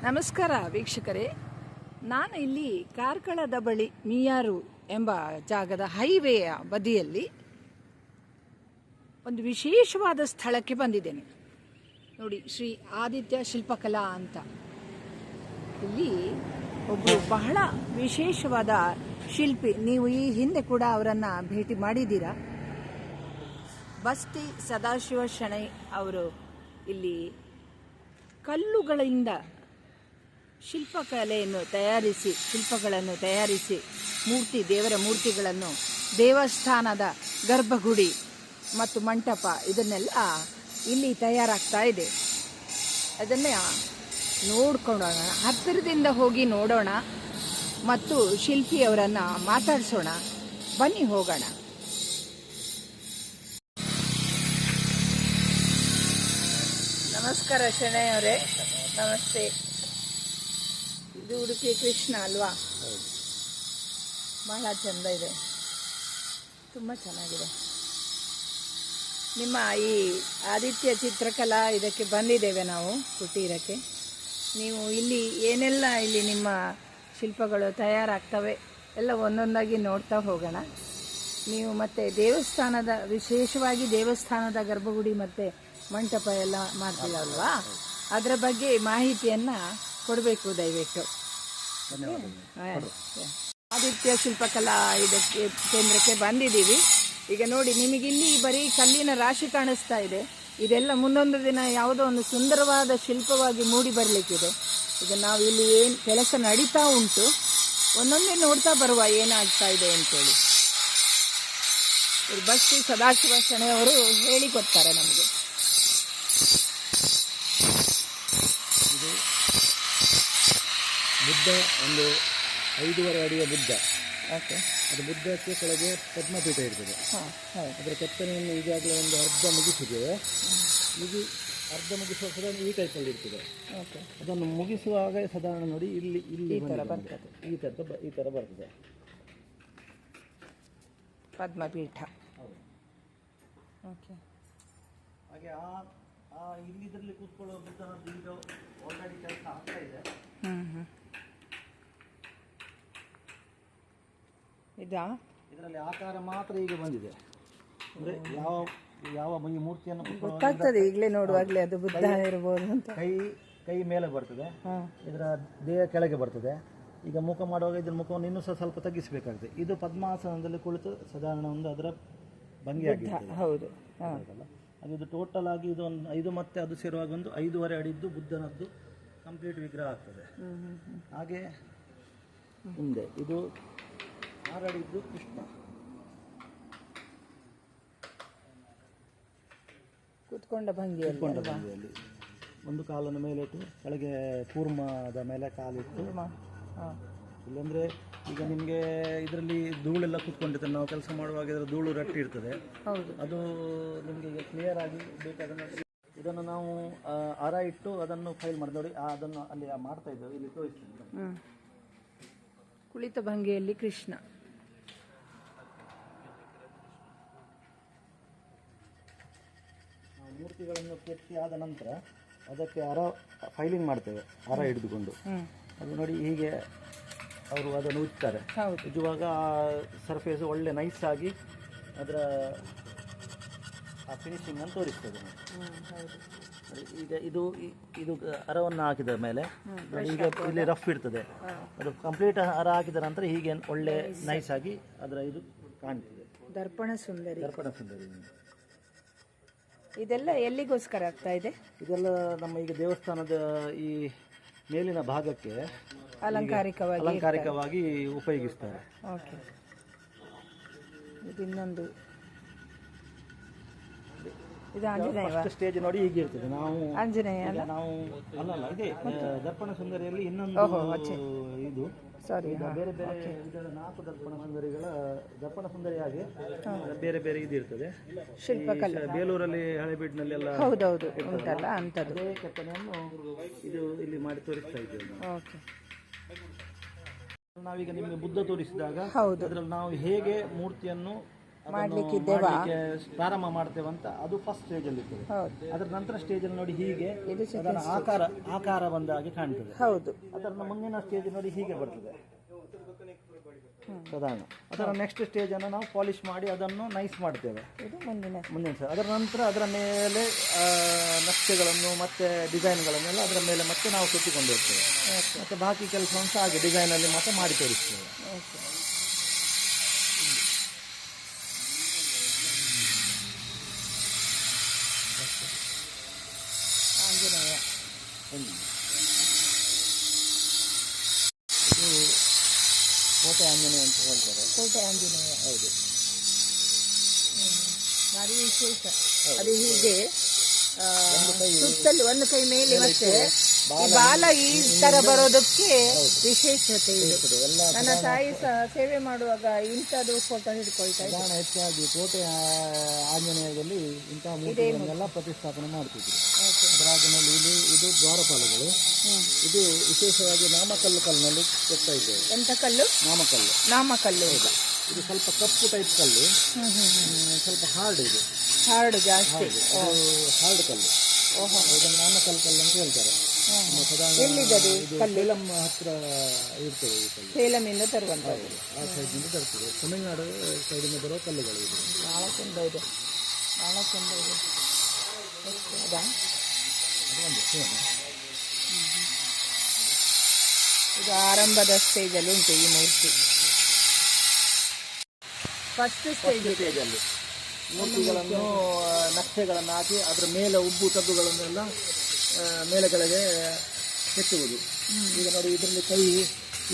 ನಮಸ್ಕಾರ ವೀಕ್ಷಕರೇ, ನಾನು ಇಲ್ಲಿ ಕಾರ್ಕಳದ ಬಳಿ ಮಿಯಾರು ಎಂಬ ಜಾಗದ ಹೈವೇಯ ಬದಿಯಲ್ಲಿ ಒಂದು ವಿಶೇಷವಾದ ಸ್ಥಳಕ್ಕೆ ಬಂದಿದ್ದೇನೆ. ನೋಡಿ, ಶ್ರೀ ಆದಿತ್ಯ ಶಿಲ್ಪಕಲಾ ಅಂತ. ಇಲ್ಲಿ ಒಬ್ಬರು ಬಹಳ ವಿಶೇಷವಾದ ಶಿಲ್ಪಿ, ನೀವು ಈ ಹಿಂದೆ ಕೂಡ ಅವರನ್ನು ಭೇಟಿ ಮಾಡಿದ್ದೀರಾ. ಬಸ್ತಿ ಸದಾಶಿವ ಶೆಣೈ ಅವರು ಇಲ್ಲಿ ಕಲ್ಲುಗಳಿಂದ ಶಿಲ್ಪಗಳನ್ನು ತಯಾರಿಸಿ ದೇವರ ಮೂರ್ತಿಗಳನ್ನು ದೇವಸ್ಥಾನದ ಗರ್ಭಗುಡಿ ಮತ್ತು ಮಂಟಪ ಇದನ್ನೆಲ್ಲ ಇಲ್ಲಿ ತಯಾರಾಗ್ತಾ ಇದೆ. ಅದನ್ನು ನೋಡ್ಕೊಳ್ಳೋಣ, ಹತ್ತಿರದಿಂದ ಹೋಗಿ ನೋಡೋಣ ಮತ್ತು ಶಿಲ್ಪಿಯವರನ್ನು ಮಾತಾಡಿಸೋಣ. ಬನ್ನಿ ಹೋಗೋಣ. ನಮಸ್ಕಾರ ಶೆಣೈ ಅವರೇ, ನಮಸ್ತೆ. ಇದು ಉಡುಪಿ ಕೃಷ್ಣ ಅಲ್ವಾ? ಬಹಳ ಚೆಂದ ಇದೆ, ತುಂಬ ಚೆನ್ನಾಗಿದೆ. ನಿಮ್ಮ ಈ ಆದಿತ್ಯ ಚಿತ್ರಕಲಾ ಇದಕ್ಕೆ ಬಂದಿದ್ದೇವೆ ನಾವು ಕುಟೀರಕ್ಕೆ. ನೀವು ಇಲ್ಲಿ ಏನೆಲ್ಲ ಇಲ್ಲಿ ನಿಮ್ಮ ಶಿಲ್ಪಗಳು ತಯಾರಾಗ್ತವೆ ಎಲ್ಲ ಒಂದೊಂದಾಗಿ ನೋಡ್ತಾ ಹೋಗೋಣ. ನೀವು ಮತ್ತೆ ವಿಶೇಷವಾಗಿ ದೇವಸ್ಥಾನದ ಗರ್ಭಗುಡಿ ಮತ್ತು ಮಂಟಪ ಎಲ್ಲ ಮಾಡ್ತೀರಲ್ವಾ, ಅದರ ಬಗ್ಗೆ ಮಾಹಿತಿಯನ್ನು ಕೊಡಬೇಕು ದಯವಿಟ್ಟು. ಆದಿತ್ಯ ಶಿಲ್ಪಕಲಾ ಕೇಂದ್ರಕ್ಕೆ ಬಂದಿದ್ದೀವಿ. ಈಗ ನೋಡಿ, ನಿಮಗಿಲ್ಲಿ ಬರೀ ಕಲ್ಲಿನ ರಾಶಿ ಕಾಣಿಸ್ತಾ ಇದೆ. ಇದೆಲ್ಲ ಮುಂದೊಂದು ದಿನ ಯಾವುದೋ ಒಂದು ಸುಂದರವಾದ ಶಿಲ್ಪವಾಗಿ ಮೂಡಿ ಬರಲಿಕ್ಕಿದೆ. ಈಗ ನಾವು ಇಲ್ಲಿ ಏನು ಕೆಲಸ ನಡೀತಾ ಉಂಟು, ಒಂದೊಂದೇ ನೋಡ್ತಾ ಬರುವ ಏನಾಗ್ತಾ ಇದೆ ಅಂತೇಳಿ. ಬಸ್ತಿ ಸದಾಶಿವ ಶೆಣೈ ಅವರು ಹೇಳಿಕೊಡ್ತಾರೆ ನಮಗೆ. ಬುದ್ಧ ಒಂದು 5.5 ಅಡಿಯ ಬುದ್ಧ. ಓಕೆ. ಅದು ಬುದ್ಧಕ್ಕೆ ಕೆಳಗೆ ಪದ್ಮಪೀಠ ಇರ್ತದೆ. ಅದರ ಕೆತ್ತನೆಯನ್ನು ಈಗಾಗಲೇ ಒಂದು ಅರ್ಧ ಮುಗಿಸಿದ್ದೇವೆ. ಅರ್ಧ ಮುಗಿಸುವ ಸಾಧಾರಣ ಈ ಟೈಪಲ್ಲಿ ಇರ್ತದೆ. ಓಕೆ. ಅದನ್ನು ಮುಗಿಸುವಾಗ ಸಾಧಾರಣ ನೋಡಿ ಇಲ್ಲಿ ಈ ಥರ ಬರ್ತದೆ. ಈ ಥರ ಬರ್ತದೆ ಪದ್ಮಪೀಠ. ಓಕೆ. ಹಾಗೆ ಇಲ್ಲಿ ಇದರಲ್ಲಿ ಕೂತ್ಕೊಳ್ಳೋ ಬುದ್ಧನದ್ದು ಈಗ ಆಲ್ರೆಡಿ ಕೆಲಸ ಆಗ್ತಾ ಇದೆ. ಇದರಲ್ಲಿ ಆಕಾರ ಮಾತ್ರ ಈಗ ಬಂದಿದೆ. ಅಂದರೆ ಯಾವ ಮೂರ್ತಿಯನ್ನು ಗೊತ್ತಾಗ್ತದೆ ಈಗಲೇ ನೋಡುವಾಗಲೇ ಅದು ಬುದ್ಧ ಇರಬಹುದು ಅಂತ. ಕೈ ಮೇಲೆ ಬರ್ತದೆ, ಇದರ ದೇಹ ಕೆಳಗೆ ಬರ್ತದೆ. ಈಗ ಮುಖ ಮಾಡುವಾಗ ಇದರ ಮುಖವನ್ನು ಇನ್ನೂ ಸ್ವಲ್ಪ ತಗ್ಗಿಸಬೇಕಾಗ್ತದೆ. ಇದು ಪದ್ಮಾಸನದಲ್ಲಿ ಕುಳಿತು ಸಾಧಾರಣ ಒಂದು ಅದರ ಭಂಗಿ ಆಗಿದೆ. ಹೌದು. ಅದು ಇದು ಟೋಟಲ್ ಆಗಿ ಇದು ಒಂದು 5 ಮತ್ತೆ ಅದು ಸೇರುವಾಗ ಒಂದು 5.5 ಅಡಿದ್ದು ಬುದ್ಧನದ್ದು ಕಂಪ್ಲೀಟ್ ವಿಗ್ರಹ ಆಗ್ತದೆ. ಹಾಗೆ ಮುಂದೆ ಇದು 6 ಅಡಿದ್ದು ಕೃಷ್ಣ. ಕೂತ್ಕೊಂಡ ಭಂಗಿಯಲ್ಲಿ ಒಂದು ಕಾಲನ್ನು ಮೇಲಿಟ್ಟು ಕೆಳಗೆ ಕೂರ್ಮದ ಮೇಲೆ ಕಾಲಿಟ್ಟು. ಇಲ್ಲಾಂದರೆ ಈಗ ನಿಮಗೆ ಇದರಲ್ಲಿ ಧೂಳೆಲ್ಲ ಕೂತ್ಕೊಂಡಿರ್ತದೆ. ನಾವು ಕೆಲಸ ಮಾಡುವಾಗ ಇದರ ಧೂಳು ರಟ್ಟಿ ಇರ್ತದೆ. ಅದು ನಿಮಗೆ ಈಗ ಕ್ಲಿಯರ್ ಆಗಿ ಬೇಕಾದ ಇದನ್ನು ನಾವು ಹಾರ ಇಟ್ಟು ಅದನ್ನು ಫೈಲ್ ಮಾಡಿ ನೋಡಿ. ಅದನ್ನು ಅಲ್ಲಿ ಮಾಡ್ತಾ ಇದ್ದೇವೆ, ಇಲ್ಲಿ ತೋರಿಸ್ತೀನಿ. ಕುಳಿತ ಭಂಗಿಯಲ್ಲಿ ಕೃಷ್ಣ. ಮೂರ್ತಿಗಳನ್ನು ಕೆತ್ತಿ ಆದ ನಂತರ ಅದಕ್ಕೆ ಫೈಲಿಂಗ್ ಮಾಡ್ತೇವೆ, ಹಾರ ಹಿಡಿದುಕೊಂಡು. ಅದು ನೋಡಿ ಹೀಗೆ ಅವರು ಅದನ್ನು ಉಜ್ತಾರೆ. ಉಜ್ಜುವಾಗ ಸರ್ಫೇಸ್ ಒಳ್ಳೆ ನೈಸ್ ಆಗಿ ಅದರ ಆ ಫಿನಿಶಿಂಗ್ ಅನ್ನು ತೋರಿಸ್ತದೆ. ಈಗ ಇದು ಹರವನ್ನು ಹಾಕಿದ ಮೇಲೆ ಈಗ ಇಲ್ಲಿ ರಫ್ ಇರ್ತದೆ. ಅದು ಕಂಪ್ಲೀಟ್ ಹರ ಹಾಕಿದ ನಂತರ ಹೀಗೆ ಒಳ್ಳೆ ನೈಸ್ ಆಗಿ ಅದರ ಇದು ಕಾಣ್ತದೆ. ದರ್ಪಣ ಸುಂದರಿ. ಇದೆಲ್ಲ ಎಲ್ಲಿಗೋಸ್ಕರ ಆಗ್ತಾ ಇದೆ? ಇದೆಲ್ಲ ನಮ್ಮ ಈಗ ದೇವಸ್ಥಾನದ ಈ ಮೇಲಿನ ಭಾಗಕ್ಕೆ ಅಲಂಕಾರಿಕವಾಗಿ ಉಪಯೋಗಿಸ್ತಾರೆ. ಓಕೆ. ಇನ್ನೊಂದು ಇದು ಆಂಜನೇಯ ಸ್ಟೇಜ್ ನೋಡಿ ಹೀಗೆ ಇರ್ತದೆ. ನಾವು ಆಂಜನೇಯ ಅಲ್ಲ ಇದೆ ದರ್ಪಣ ಸುಂದರಿಯಲ್ಲಿ ಇನ್ನೊಂದು ಇದು ಬೇರೆ ಬೇರೆ ಇದರ 4 ದರ್ಪಣ ಸುಂದರಿ ಹಾಗೆ ಬೇರೆ ಬೇರೆ ಇದು ಇರ್ತದೆ. ಶಿಲ್ಪಕಲೆ ಬೇಲೂರಲ್ಲಿ ಹಳೆಬೀಡಿನಲ್ಲಿ ಎಲ್ಲ ಹೌದೌದು ಉಂಟಲ್ಲ ಅಂಥದ್ದು. ಅದೇ ಕೆತ್ತನೆಯನ್ನು ಇದು ಇಲ್ಲಿ ಮಾಡಿ ತೋರಿಸ್ತಾ ಇದ್ದೇವೆ. ಓಕೆ. ನಾವೀಗ ನಿಮಗೆ ಬುದ್ಧ ತೋರಿಸಿದಾಗ ಅದರಲ್ಲಿ ನಾವು ಹೇಗೆ ಮೂರ್ತಿಯನ್ನು ಮಾಡ್ಲಿಕ್ಕಿದ್ದೇವಾ? ಪ್ರಾರಂಭ ಮಾಡ್ತೇವಂತ ಅದು ಫಸ್ಟ್ ಸ್ಟೇಜಲ್ಲಿ ಇರ್ತದೆ. ಹೌದು ಅದರ ನಂತರ ಸ್ಟೇಜಲ್ಲಿ ನೋಡಿ ಹೀಗೆ ಇದು ಅದರ ಆಕಾರ ಬಂದ ಹಾಗೆ ಕಾಣ್ತದೆ. ಹೌದು. ಅದರ ಮುಂದಿನ ಸ್ಟೇಜ್ ನೋಡಿ ಹೀಗೆ ಬರ್ತದೆ ಸಾಧಾರಣ. ಅದರ ನೆಕ್ಸ್ಟ್ ಸ್ಟೇಜನ್ನು ನಾವು ಪಾಲಿಷ್ ಮಾಡಿ ಅದನ್ನು ನೈಸ್ ಮಾಡ್ತೇವೆ. ಇದು ಮುಂದಿನ ಸ್ಟೇಜ್. ಅದರ ನಂತರ ಅದರ ಮೇಲೆ ನಕ್ಷೆಗಳನ್ನು ಮತ್ತು ಡಿಸೈನ್ಗಳನ್ನೆಲ್ಲ ಅದರ ಮೇಲೆ ಮತ್ತೆ ನಾವು ಸುತ್ತಿಕೊಂಡು ಹೋಗ್ತೇವೆ. ಮತ್ತು ಬಾಕಿ ಕೆಲಸವನ್ನು ಸಹ ಹಾಗೆ ಡಿಸೈನಲ್ಲಿ ಮತ್ತೆ ಮಾಡಿ ತೋರಿಸ್ತೇವೆ. ಆಂಜನೇಯ ಇದು ಕೋಟೆ ಆಂಜನೇಯ ಅಂತ ಹೇಳ್ತಾರೆ. ಕೋಟೆ ಆಂಜನೇಯ ಹೌದು. ಭಾರಿ ವಿಶೇಷ. ಅದು ಹೀಗೆ ಸುತ್ತಲೂ ಒಂದು ಕೈ ಮೇಲೆ ಮತ್ತೆ ಈ ಬಾಲ ಈ ತರ ಬರೋದಕ್ಕೆ ವಿಶೇಷತೆ ಇದೆ. ನನ್ನ ತಾಯಿ ಸಹ ಸೇವೆ ಮಾಡುವಾಗ ಇಂಥದ್ದು ಫೋಟೋ ಹಿಡ್ಕೊಳ್ತಾ ಇದ್ದೆ. ಹೆಚ್ಚಾಗಿ ಕೋಟೆ ಆಂಜನೇಯದಲ್ಲಿ ಇಂತಹ ಮೂರ್ತಿಗಳನ್ನೆಲ್ಲ ಪ್ರತಿಷ್ಠಾಪನೆ ಮಾಡ್ತಿದ್ರು. ರಾಜನಲ್ಲಿ ಇದು ದ್ವಾರಪಾಲಗಳು. ಇದು ವಿಶೇಷವಾಗಿ ನಾಮಕಲ್ಲಿನಲ್ಲಿ ಕೆತ್ತಾ ಇದ್ದೇವೆ. ಎಂತ ಕಲ್ಲು? ನಾಮಕಲ್ಲು. ಇದು ಸ್ವಲ್ಪ ಕಪ್ಪು ಟೈಪ್ ಕಲ್ಲು, ಸ್ವಲ್ಪ ಹಾರ್ಡ್ ಇದೆ. ಹಾರ್ಡ್ ಜಾಸ್ತಿ. ಹಾರ್ಡ್ ಕಲ್ಲು. ಇದನ್ನು ನಾಮಕಲ್ಲು ಅಂತ ಹೇಳ್ತಾರೆ. ಎಲ್ಲಿದೆ ಕಲ್ಲು? ಸೇಲಂ ಹತ್ರ ಇರ್ತದೆ ಈ ಕಲ್ಲು. ಸೇಲಮಿಂದ ತರುವಂಥದ್ದು. ಆ ಸೈಡ್ನಿಂದ ತರ್ತದೆ. ತಮಿಳುನಾಡು ಸೈಡಿಂದ ಬರೋ ಕಲ್ಲುಗಳು ಇದು. ಭಾಳ ಚಂದ ಇದೆ. ಹೌದಾ? ಇದು ಆರಂಭದ ಸ್ಟೇಜಲ್ಲಿ ಉಂಟು ಈ ಮೂರ್ತಿ. ಫಸ್ಟ್ ಸ್ಟೇಜಲ್ಲಿ ಮೂರ್ತಿಗಳನ್ನು ನಕ್ಷೆಗಳನ್ನು ಹಾಕಿ ಅದರ ಮೇಲೆ ಉಬ್ಬು ತಗ್ಗುಗಳನ್ನೆಲ್ಲ ಮೇಲೆ ಕೆಳಗೆ ಕೆತ್ತುವುದು. ಈಗ ನೋಡಿ ಇದರಲ್ಲಿ ಕೈ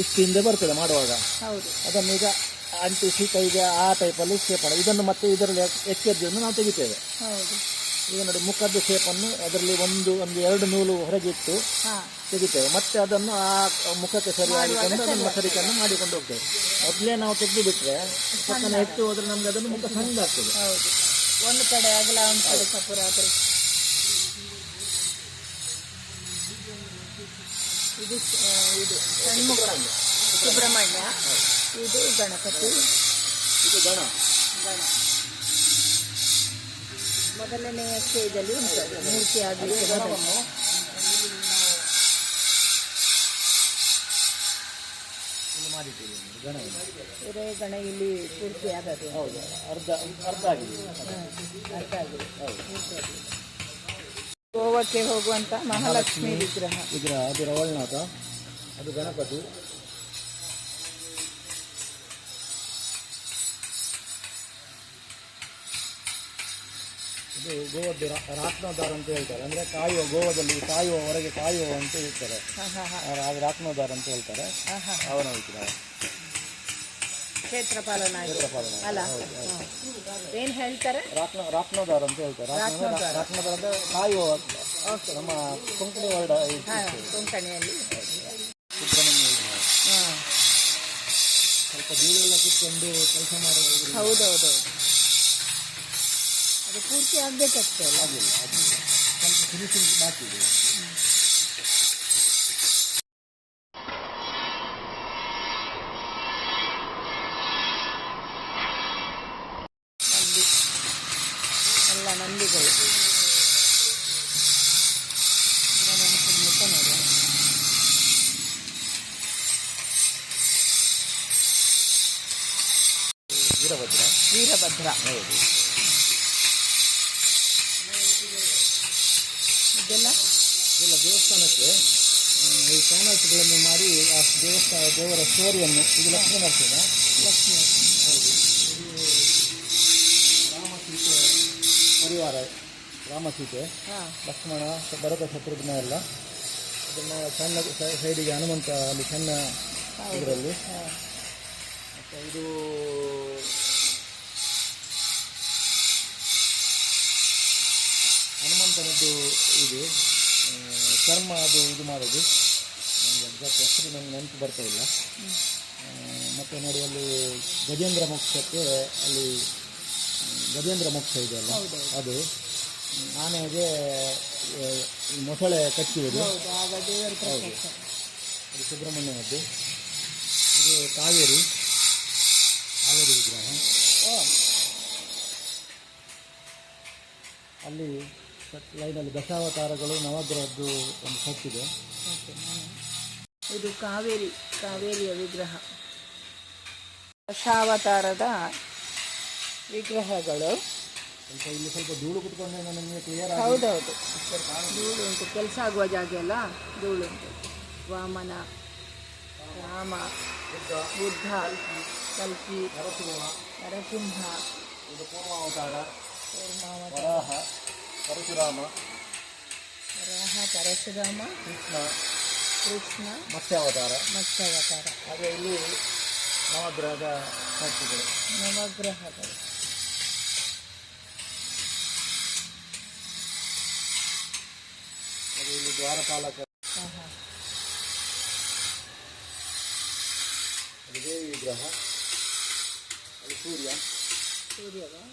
ಇಷ್ಟು ಹಿಂದೆ ಬರ್ತದೆ ಮಾಡುವಾಗ. ಹೌದು. ಅದನ್ನು ಈಗ ಅಂಟಿಸಿ ಕೈಗೆ ಆ ಟೈಪಲ್ಲಿ ಶೇಪ್ ಮಾಡಿ ಇದನ್ನು ಮತ್ತೆ ಇದರಲ್ಲಿ ಎಚ್ಚರಿಕೆಯನ್ನು ನಾವು ತೆಗಿತೇವೆ. ಹೌದು. ಈಗ ನೋಡಿ ಮುಖದ್ದು ಶೇಪನ್ನು ಅದರಲ್ಲಿ ಒಂದು ಎರಡು ನೂಲು ಹೊರಗಿಟ್ಟು ತೆಗಿತೇವೆ. ಮತ್ತೆ ಅದನ್ನು ಆ ಮುಖಕ್ಕೆ ಸರಿಯಾಗಿಕೊಂಡು ಅದನ್ನು ಮಸರಿಕೆಯನ್ನು ಮಾಡಿಕೊಂಡು ಹೋಗ್ತೇವೆ. ಮೊದಲೇ ನಾವು ತೆಗೆದು ಬಿಟ್ಟರೆ ಪಕ್ಕನ ಹೆಚ್ಚು ಹೋದರೆ ನಮ್ಗೆ ಅದನ್ನು ಮುಖ ಸಣ್ಣ ಆಗ್ತದೆ. ಹೌದು. ಒಂದು ಕಡೆ ಅಗಲ, ಒಂದು ಕಡೆ ಸಪುರ. ಇದು ಷಣ್ಮುಖ ಸುಬ್ರಹ್ಮಣ್ಯ. ಇದು ಗಣಪತಿ. ಇದು ಗಣ. ಮೊದಲನೆಯ ಸ್ಟೇಜಲ್ಲಿ ಉಂಟು ಮೂರ್ತಿ ಆಗಲಿಕ್ಕೆ. ಇದೇ ಗಣ ಇಲ್ಲಿ ಪೂರ್ತಿ ಆದದ್ದು. ಹೌದು, ಅರ್ಧ ಆಗಿದೆ. ಗೋವಾಕ್ಕೆ ಹೋಗುವಂತ ಮಹಾಲಕ್ಷ್ಮಿ ವಿಗ್ರಹ. ಅದು ರವಳನಾಥ, ಅದು ಗಣಪತಿ. ಇದು ಗೋವದ್ದು ರಾಕ್ನೋದಾರ ಅಂತ ಹೇಳ್ತಾರೆ. ಅಂದರೆ ಕಾಯುವ, ಗೋವದಲ್ಲಿ ಕಾಯುವವರೆಗೆ ಕಾಯುವ ಅಂತ ಹೇಳ್ತಾರೆ. ಅದು ರಾಕ್ನೋದಾರ ಅಂತ ಹೇಳ್ತಾರೆ. ಅವನ ವಿಗ್ರಹ ಕ್ಷೇತ್ರಪಾಲನ ಅಲ್ಲ, ಏನು ಹೇಳ್ತಾರೆ? ರಾಕ್ನೋದಾರ ಅಂತ ಹೇಳ್ತಾರೆ. ರಾಕ್ನೋದಾರ ಅಂದರೆ ಕಾಯುವ. ನಮ್ಮ ಕೊಂಕಣಿ ವರ್ಡ ಕೊಂಕಣಿಯಲ್ಲಿ ಸುಬ್ರಹ್ಮಣ್ಯ ಸ್ವಲ್ಪ ಬೀಳೆಲ್ಲ ಕಿತ್ಕೊಂಡು ಕೆಲಸ ಮಾಡೋದು. ಹೌದೌದು. ಅದು ಪೂರ್ತಿ ಆಗಬೇಕಷ್ಟೇ ಅಲ್ಲ? ಆಗಿಲ್ಲ, ಸ್ವಲ್ಪ ಫಿನಿಶಿಂಗ್ ಬಾಕಿ ಇದೆ. ನಂದಿ ಎಲ್ಲ ನಂದಿಗಳು. ಮುಖ ನೋಡಿ. ವೀರಭದ್ರ. ಹೌದು. ಇದೆಲ್ಲ ದೇವಸ್ಥಾನಕ್ಕೆ ಈ ಪ್ಯಾನಲ್ಸ್ಗಳನ್ನು ಮಾಡಿ ಆ ದೇವರ ಸ್ಟೋರಿಯನ್ನು. ಇದು ಲಕ್ಷ್ಮೀ ನರಸಿಂಹ. ಹೌದು. ಇದು ರಾಮಸೀತೆ ಪರಿವಾರ. ರಾಮಸೀತೆ, ಲಕ್ಷ್ಮಣ, ಭರತ, ಶತ್ರುಘ್ನ ಎಲ್ಲ. ಅದನ್ನು ಸಣ್ಣ ಸೈಡಿಗೆ ಹನುಮಂತ ಅಲ್ಲಿ ಸಣ್ಣ ಇದರಲ್ಲಿ. ಮತ್ತು ಇದು ಹನುಮಂತನದ್ದು ಇದು ಚರ್ಮ ಅದು ಇದು ಮಾಡೋದು. ನನಗೆ ಎಕ್ಸಾಕ್ಟ್ ಹೆಸರು ನನಗೆ ನೆನಪು ಬರ್ತಾ ಇಲ್ಲ. ಮತ್ತು ನೋಡಿ ಅಲ್ಲಿ ಗಜೇಂದ್ರ ಮೋಕ್ಷಕ್ಕೆ, ಅಲ್ಲಿ ಗಜೇಂದ್ರ ಮೋಕ್ಷ ಇದೆಯಲ್ಲ, ಅದು ಆನೆಗೆ ಮೊಸಳೆ ಕಚ್ಚುವುದು. ಹೌದು, ಅದು ಸುಬ್ರಹ್ಮಣ್ಯನದ್ದು. ಇದು ಕಾವೇರಿ ವಿಗ್ರಹ. ಅಲ್ಲಿ ಲೈನಲ್ಲಿ ದಶಾವತಾರಗಳು ನವಗ್ರಹದ್ದು ಒಂದು ಸೆಟ್ ಇದೆ. ಓಕೆ. ಇದು ಕಾವೇರಿಯ ವಿಗ್ರಹ, ದಶಾವತಾರದ ವಿಗ್ರಹಗಳು. ಇಲ್ಲಿ ಸ್ವಲ್ಪ ಧೂಳು ಕುತ್ಕೊಂಡೆ ನನಗೆ ಕ್ಲಿಯರ್. ಹೌದೌದು, ಧೂಳು ಉಂಟು, ಕೆಲಸ ಆಗುವ ಜಾಗ ಎಲ್ಲ ಧೂಳು ಉಂಟು. ವಾಮನ, ರಾಮ, ಬುದ್ಧ, ಕಲ್ಕಿ, ನರಸಿಂಹ, ಕೂರ್ಮಾವತಾರ, ವರಾಹ, ಪರಶುರಾಮ, ಕೃಷ್ಣ, ಮತ್ಸ್ಯಾವತಾರ. ಹಾಗೆ ಇಲ್ಲಿ ನವಗ್ರಹದ ಮೂರ್ತಿಗಳು. ಹಾಗೆ ಇಲ್ಲಿ ದ್ವಾರಪಾಲಕ, ಇದೇ ವಿಗ್ರಹ. ಅದು ಸೂರ್ಯ.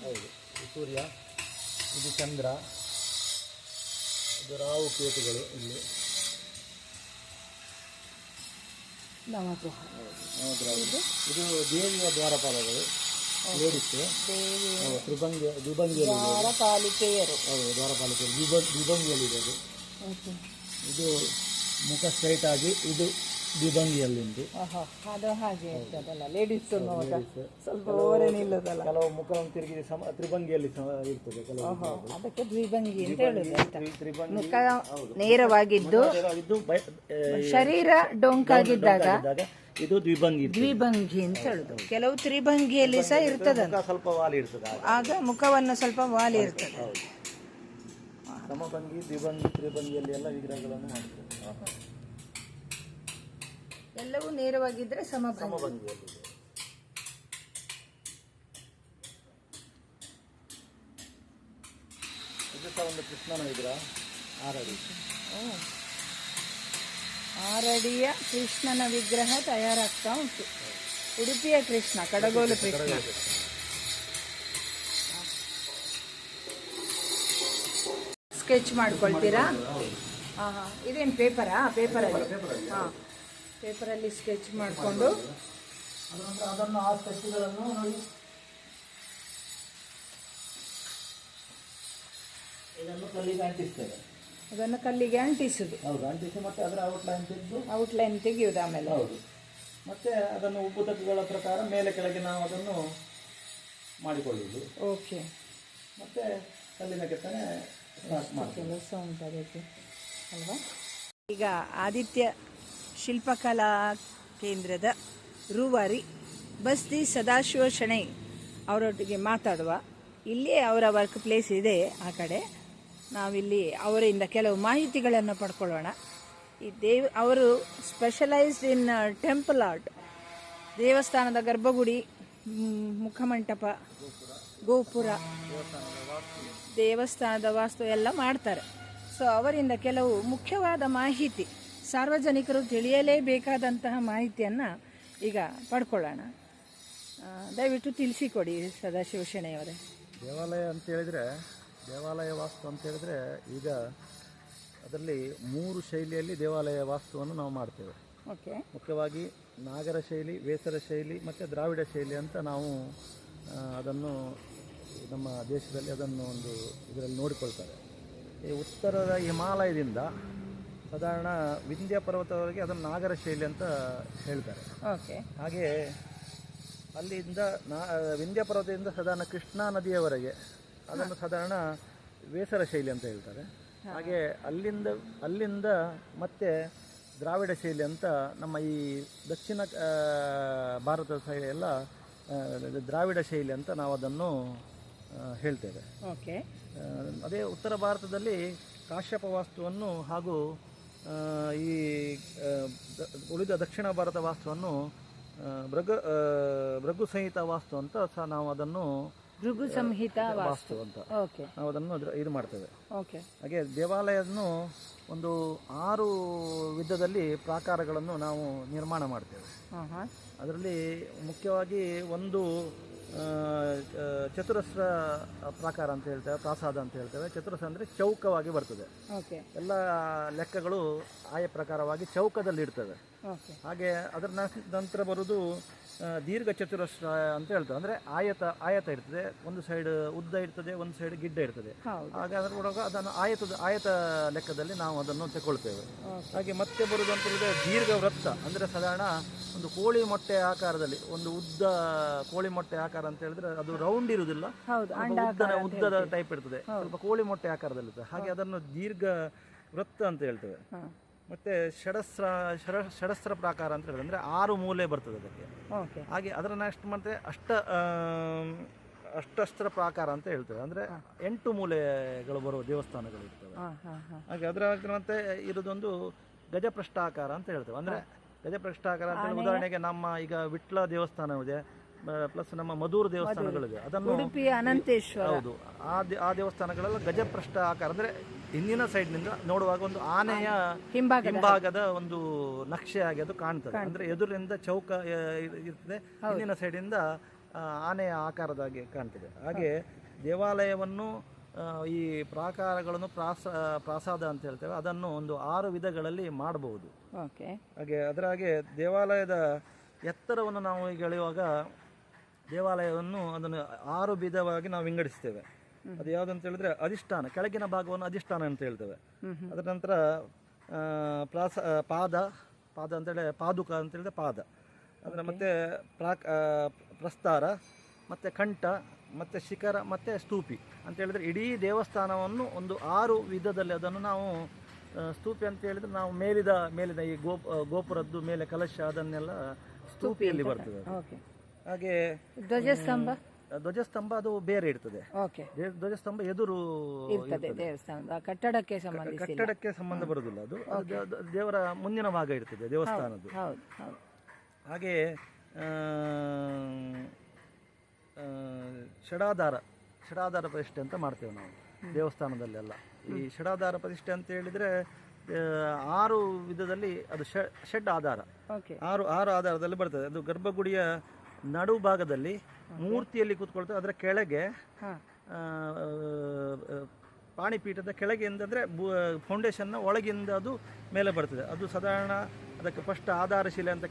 ಹೌದು, ಇದು ಸೂರ್ಯ, ಇದು ಚಂದ್ರ, ಇದು ರಾಹು ಕೇತುಗಳು. ಇಲ್ಲಿ ನವಗ್ರಹ. ಇದು ದೇವಿಯ ದ್ವಾರಪಾಲಗಳು, ಲೇಡೀಸ್. ದ್ವಿಭಂಗಿಯಲ್ಲಿ ದ್ವಾರಪಾಲಿಕೆಯರು. ಹೌದು, ದ್ವಾರಪಾಲಿಕೆಯರು ದ್ವಿಭಂಗಿಯಲ್ಲಿದೆ. ಇದು ಮುಖ ಸ್ಟ್ರೈಟ್ ಆಗಿ ಇದು ದ್ವಿಭಂಗಿಯಲ್ಲಿಂದು. ಅದು ಹಾಗೆ ಇರ್ತದಲ್ಲ, ಲೇಡೀಸ್ ಸ್ವಲ್ಪ ಓರೆ ನಿಲ್ಲುದಲ್ಲ. ಕೆಲವು ಮುಖವನ್ನು ತಿರುಗಿ ತ್ರಿಭಂಗಿಯಲ್ಲಿ ಇರ್ತದೆ ಕೆಲವು. ಅದಕ್ಕೆ ದ್ವಿಭಂಗಿ ಅಂತ ಹೇಳುದು. ಮುಖ ನೇರವಾಗಿದ್ದು ಶರೀರ ಡೊಂಕಾಗಿದ್ದಾಗ ಇದು ದ್ವಿಭಂಗಿ ಅಂತ ಹೇಳುದು. ಕೆಲವು ತ್ರಿಭಂಗಿಯಲ್ಲಿ ಸಹ ಇರ್ತದೆ, ಸ್ವಲ್ಪ ವಾಲಿ ಇರ್ತದೆ, ಆಗ ಮುಖವನ್ನು ಸ್ವಲ್ಪ ವಾಲಿ ಇರ್ತದೆ. ಸಮಭಂಗಿ, ದ್ವಿಭಂಗಿ, ತ್ರಿಭಂಗಿಯಲ್ಲಿ ಎಲ್ಲ ವಿಗ್ರಹಗಳನ್ನು ಮಾಡ್ತಾರೆ. ಎಲ್ಲವೂ ನೇರವಾಗಿದ್ದರೆ ಸಮಭಂಗಿಯಲ್ಲಿ. ಇದು ಸಹ ಒಂದು ಕೃಷ್ಣನ ವಿಗ್ರಹ, 6 ಅಡಿ. 6 ಅಡಿಯ ಕೃಷ್ಣನ ವಿಗ್ರಹ ತಯಾರಾಗ್ತಾ ಉಂಟು. ಉಡುಪಿಯ ಕೃಷ್ಣ, ಕಡಗೋಲು ಕೃಷ್ಣ. ಸ್ಕೆಚ್ ಮಾಡ್ಕೊಳ್ತೀರಾ? ಇದೇನು ಪೇಪರಾ? ಪೇಪರಲ್ಲಿ ಸ್ಕೆಚ್ ಮಾಡಿಕೊಂಡು ಅದನ್ನು ಆ ಸ್ಕೆಚ್ಗಳನ್ನು ನೋಡಿ ಇದನ್ನು ಕಲ್ಲಿಗೆ ಅಂಟಿಸ್ತೇವೆ. ಅದನ್ನು ಕಲ್ಲಿಗೆ ಅಂಟಿಸುದು. ಹೌದು, ಅಂಟಿಸಿ ಮತ್ತೆ ಅದರ ಔಟ್ಲೈನ್ ತೆಗೆಯುವುದು ಆಮೇಲೆ. ಹೌದು, ಮತ್ತೆ ಅದನ್ನು ಉಬ್ಬು ತಗ್ಗುಗಳ ಪ್ರಕಾರ ಮೇಲೆ ಕೆಳಗೆ ನಾವು ಅದನ್ನು ಮಾಡಿಕೊಳ್ಳುವುದು. ಓಕೆ. ಮತ್ತೆ ಕಲ್ಲಿನ ಕೆತ್ತನೆ ಕೆಲಸ ಉಂಟು ಅದಕ್ಕೆ ಅಲ್ವಾ? ಈಗ ಆದಿತ್ಯ ಶಿಲ್ಪಕಲಾ ಕೇಂದ್ರದ ರೂವಾರಿ ಬಸ್ತಿ ಸದಾಶಿವ ಶೆಣೈ ಅವರೊಟ್ಟಿಗೆ ಮಾತಾಡುವ. ಇಲ್ಲಿ ಅವರ ವರ್ಕ್ ಪ್ಲೇಸ್ ಇದೆ ಆ ಕಡೆ. ನಾವಿಲ್ಲಿ ಅವರಿಂದ ಕೆಲವು ಮಾಹಿತಿಗಳನ್ನು ಪಡ್ಕೊಳ್ಳೋಣ. ಅವರು ಸ್ಪೆಷಲೈಸ್ಡ್ ಇನ್ ಟೆಂಪಲ್ ಆರ್ಟ್. ದೇವಸ್ಥಾನದ ಗರ್ಭಗುಡಿ, ಮುಖಮಂಟಪ, ಗೋಪುರ, ದೇವಸ್ಥಾನದ ವಾಸ್ತು ಎಲ್ಲ ಮಾಡ್ತಾರೆ. ಸೊ ಅವರಿಂದ ಕೆಲವು ಮುಖ್ಯವಾದ ಮಾಹಿತಿ, ಸಾರ್ವಜನಿಕರು ತಿಳಿಯಲೇಬೇಕಾದಂತಹ ಮಾಹಿತಿಯನ್ನು ಈಗ ಪಡ್ಕೊಳ್ಳೋಣ. ದಯವಿಟ್ಟು ತಿಳಿಸಿಕೊಡಿ ಸದಾಶಿವ ಶೆಣೈಯವರೇ. ದೇವಾಲಯ ಅಂತ ಹೇಳಿದರೆ, ದೇವಾಲಯ ವಾಸ್ತು ಅಂತ ಹೇಳಿದರೆ ಈಗ ಅದರಲ್ಲಿ 3 ಶೈಲಿಯಲ್ಲಿ ದೇವಾಲಯ ವಾಸ್ತುವನ್ನು ನಾವು ಮಾಡ್ತೇವೆ. ಓಕೆ. ಮುಖ್ಯವಾಗಿ ನಾಗರ ಶೈಲಿ, ವೇಸರ ಶೈಲಿ ಮತ್ತು ದ್ರಾವಿಡ ಶೈಲಿ ಅಂತ ನಾವು ಅದನ್ನು ನಮ್ಮ ದೇಶದಲ್ಲಿ ಅದನ್ನು ಒಂದು ಇದರಲ್ಲಿ ನೋಡಿಕೊಳ್ತಾರೆ. ಈ ಉತ್ತರದ ಹಿಮಾಲಯದಿಂದ ಸಾಧಾರಣ ವಿಂಧ್ಯ ಪರ್ವತವರೆಗೆ ಅದನ್ನು ನಾಗರ ಶೈಲಿ ಅಂತ ಹೇಳ್ತಾರೆ. ಓಕೆ. ಹಾಗೆ ಅಲ್ಲಿಂದ ವಿಂಧ್ಯ ಪರ್ವತದಿಂದ ಸಾಧಾರಣ ಕೃಷ್ಣಾ ನದಿಯವರೆಗೆ ಅದನ್ನು ಸಾಧಾರಣ ವೇಸರ ಶೈಲಿ ಅಂತ ಹೇಳ್ತಾರೆ. ಹಾಗೆ ಅಲ್ಲಿಂದ ಮತ್ತೆ ದ್ರಾವಿಡ ಶೈಲಿ ಅಂತ ನಮ್ಮ ಈ ದಕ್ಷಿಣ ಭಾರತದ ಸೈಡ್ ಎಲ್ಲ ದ್ರಾವಿಡ ಶೈಲಿ ಅಂತ ನಾವು ಅದನ್ನು ಹೇಳ್ತೇವೆ. ಓಕೆ. ಅದೇ ಉತ್ತರ ಭಾರತದಲ್ಲಿ ಕಾಶ್ಯಪ ವಾಸ್ತುವನ್ನು ಹಾಗೂ ಈ ಉಳಿದ ದಕ್ಷಿಣ ಭಾರತ ವಾಸ್ತುವನ್ನು ಭೃಗು ಸಂಹಿತ ವಾಸ್ತು ಅಂತ ಸಹ ನಾವು ಅದನ್ನು ಭೃಗು ಸಂಹಿತ ವಾಸ್ತು ಅಂತ ನಾವು ಅದನ್ನು ಇದು ಮಾಡ್ತೇವೆ. ಓಕೆ. ಹಾಗೆ ದೇವಾಲಯವನ್ನು ಒಂದು 6 ವಿಧದಲ್ಲಿ ಪ್ರಾಕಾರಗಳನ್ನು ನಾವು ನಿರ್ಮಾಣ ಮಾಡ್ತೇವೆ. ಅದರಲ್ಲಿ ಮುಖ್ಯವಾಗಿ ಒಂದು ಚತುರಸ್ರ ಪ್ರಾಕಾರ ಅಂತ ಹೇಳ್ತೇವೆ, ಪ್ರಾಸಾದ ಅಂತ ಹೇಳ್ತೇವೆ. ಚತುರಸ್ರ ಅಂದರೆ ಚೌಕವಾಗಿ ಬರ್ತದೆ. ಓಕೆ ಎಲ್ಲ ಲೆಕ್ಕಗಳು ಆಯಾ ಪ್ರಕಾರವಾಗಿ ಚೌಕದಲ್ಲಿ ಇರ್ತವೆ. ಓಕೆ ಹಾಗೆ ಅದರ ನಂತರ ಬರೋದು ದೀರ್ಘ ಚತುರಸ್ರ ಅಂತ ಹೇಳ್ತೇವೆ. ಅಂದರೆ ಆಯತ ಇರ್ತದೆ, ಒಂದು ಸೈಡ್ ಉದ್ದ ಇರ್ತದೆ, ಒಂದು ಸೈಡ್ ಗಿಡ್ಡ ಇರ್ತದೆ. ಹೌದು. ಹಾಗೆ ಅದರ ಒಳಗೆ ಅದನ್ನು ಆಯತ ಲೆಕ್ಕದಲ್ಲಿ ನಾವು ಅದನ್ನು ತಗೊಳ್ತೇವೆ. ಹಾಗೆ ಮತ್ತೆ ಬರುವುದು ಅಂತ ಹೇಳಿದ್ರೆ ದೀರ್ಘ ವೃತ್ತ, ಅಂದರೆ ಸಾಧಾರಣ ಒಂದು ಕೋಳಿ ಮೊಟ್ಟೆ ಆಕಾರದಲ್ಲಿ, ಒಂದು ಉದ್ದ ಕೋಳಿ ಮೊಟ್ಟೆ ಆಕಾರ ಅಂತ ಹೇಳಿದ್ರೆ ಅದು ರೌಂಡ್ ಇರುವುದಿಲ್ಲ, ಉದ್ದದ ಟೈಪ್ ಇರ್ತದೆ, ಸ್ವಲ್ಪ ಕೋಳಿ ಮೊಟ್ಟೆ ಆಕಾರದಲ್ಲಿ ಇರ್ತದೆ. ಹಾಗೆ ಅದನ್ನು ದೀರ್ಘ ವೃತ್ತ ಅಂತ ಹೇಳ್ತೇವೆ. ಮತ್ತೆ ಷಡಸ್ರ ಪ್ರಾಕಾರ ಅಂತ ಹೇಳಿದ್ರೆ ಅಂದರೆ 6 ಮೂಲೆ ಬರ್ತದೆ ಅದಕ್ಕೆ. ಹಾಗೆ ಅದರ ನೆಕ್ಸ್ಟ್ ಮತ್ತೆ ಅಷ್ಟಸ್ತ್ರ ಪ್ರಾಕಾರ ಅಂತ ಹೇಳ್ತೇವೆ, ಅಂದರೆ 8 ಮೂಲೆಗಳು ಬರುವ ದೇವಸ್ಥಾನಗಳು ಇರ್ತವೆ. ಹಾಗೆ ಅದರ ಮತ್ತೆ ಇರೋದೊಂದು ಗಜಪ್ರಷ್ಟಾಕಾರ ಅಂತ ಹೇಳ್ತೇವೆ. ಅಂದರೆ ಗಜಪ್ರಷ್ಟಾಕಾರ ಅಂತ ಹೇಳಿ ಉದಾಹರಣೆಗೆ ನಮ್ಮ ಈಗ ವಿಟ್ಲ ದೇವಸ್ಥಾನ ಇದೆ, ಪ್ಲಸ್ ನಮ್ಮ ಮಧೂರು ದೇವಸ್ಥಾನಗಳಿದೆ, ಅದನ್ನು ಉಡುಪಿಯ ಅನಂತೇಶ್ವರ, ಹೌದು, ಆ ದೇವಸ್ಥಾನಗಳೆಲ್ಲ ಗಜಪ್ರಷ್ಟ ಆಕಾರ, ಅಂದರೆ ಹಿಂದಿನ ಸೈಡ್ನಿಂದ ನೋಡುವಾಗ ಒಂದು ಆನೆಯ ಹಿಂಭಾಗದ ಒಂದು ನಕ್ಷೆ ಆಗಿ ಅದು ಕಾಣ್ತದೆ. ಅಂದರೆ ಎದುರಿಂದ ಚೌಕ ಇರ್ತದೆ, ಹಿಂದಿನ ಸೈಡಿಂದ ಆನೆಯ ಆಕಾರದಾಗಿ ಕಾಣ್ತದೆ. ಹಾಗೆ ದೇವಾಲಯವನ್ನು ಈ ಪ್ರಾಕಾರಗಳನ್ನು ಪ್ರಾಸಾದ ಅಂತ ಹೇಳ್ತೇವೆ, ಅದನ್ನು ಒಂದು 6 ವಿಧಗಳಲ್ಲಿ ಮಾಡಬಹುದು. ಹಾಗೆ ಹಾಗೆ ದೇವಾಲಯದ ಎತ್ತರವನ್ನು ನಾವು ಈಗ ಎಳೆಯುವಾಗ ದೇವಾಲಯವನ್ನು ಅದನ್ನು 6 ವಿಧವಾಗಿ ನಾವು ವಿಂಗಡಿಸ್ತೇವೆ. ಅದು ಯಾವುದಂತ ಹೇಳಿದ್ರೆ ಅಧಿಷ್ಠಾನ, ಕೆಳಗಿನ ಭಾಗವನ್ನು ಅಧಿಷ್ಠಾನ ಅಂತ ಹೇಳ್ತೇವೆ. ಅದರ ನಂತರ ಪಾದ ಅಂತೇಳಿ ಪಾದುಕ ಅಂತ ಹೇಳಿದ್ರೆ ಪಾದ, ಅದರ ಮತ್ತೆ ಪ್ರಸ್ತಾರ, ಮತ್ತು ಕಂಠ, ಮತ್ತು ಶಿಖರ, ಮತ್ತು ಸ್ತೂಪಿ ಅಂತ ಹೇಳಿದ್ರೆ ಇಡೀ ದೇವಸ್ಥಾನವನ್ನು ಒಂದು 6 ವಿಧದಲ್ಲಿ ಅದನ್ನು ನಾವು ಸ್ತೂಪಿ ಅಂತ ಹೇಳಿದ್ರೆ ನಾವು ಮೇಲಿನ ಈ ಗೋಪುರದ್ದು ಮೇಲೆ ಕಲಶ ಅದನ್ನೆಲ್ಲ ಸ್ತೂಪಿಯಲ್ಲಿ ಬರ್ತದೆ. ಹಾಗೆ ಧ್ವಜಸ್ತಂಭ ಅದು ಬೇರೆ ಇರ್ತದೆ. ಧ್ವಜಸ್ತಂಭ ಎದುರು ಕಟ್ಟಡಕ್ಕೆ ಸಂಬಂಧ ಬರುವುದಿಲ್ಲ, ಅದು ದೇವರ ಮುಂದಿನ ಭಾಗ ಇರ್ತದೆ ದೇವಸ್ಥಾನದ್ದು. ಹಾಗೆ ಷಡಾಧಾರ ಪ್ರತಿಷ್ಠೆ ಅಂತ ಮಾಡ್ತೇವೆ ನಾವು ದೇವಸ್ಥಾನದಲ್ಲೆಲ್ಲ. ಈ ಷಡಾಧಾರ ಪ್ರತಿಷ್ಠೆ ಅಂತ ಹೇಳಿದ್ರೆ 6 ವಿಧದಲ್ಲಿ ಅದು ಷಡ್ ಆಧಾರ, 6 ಆಧಾರದಲ್ಲಿ ಬರ್ತದೆ. ಅದು ಗರ್ಭಗುಡಿಯ ನಡು ಭಾಗದಲ್ಲಿ ಮೂರ್ತಿಯಲ್ಲಿ ಕೂತ್ಕೊಳ್ತೇವೆ. ಅದರ ಕೆಳಗೆ ಪಾಣಿಪೀಠದ ಕೆಳಗೆ ಅಂದರೆ ಫೌಂಡೇಶನ್ನ ಒಳಗಿಂದ ಅದು ಮೇಲೆ ಬರ್ತದೆ. ಅದು ಸಾಧಾರಣ ಅದಕ್ಕೆ ಫಸ್ಟ್ ಆಧಾರ ಶಿಲೆ ಅಂತ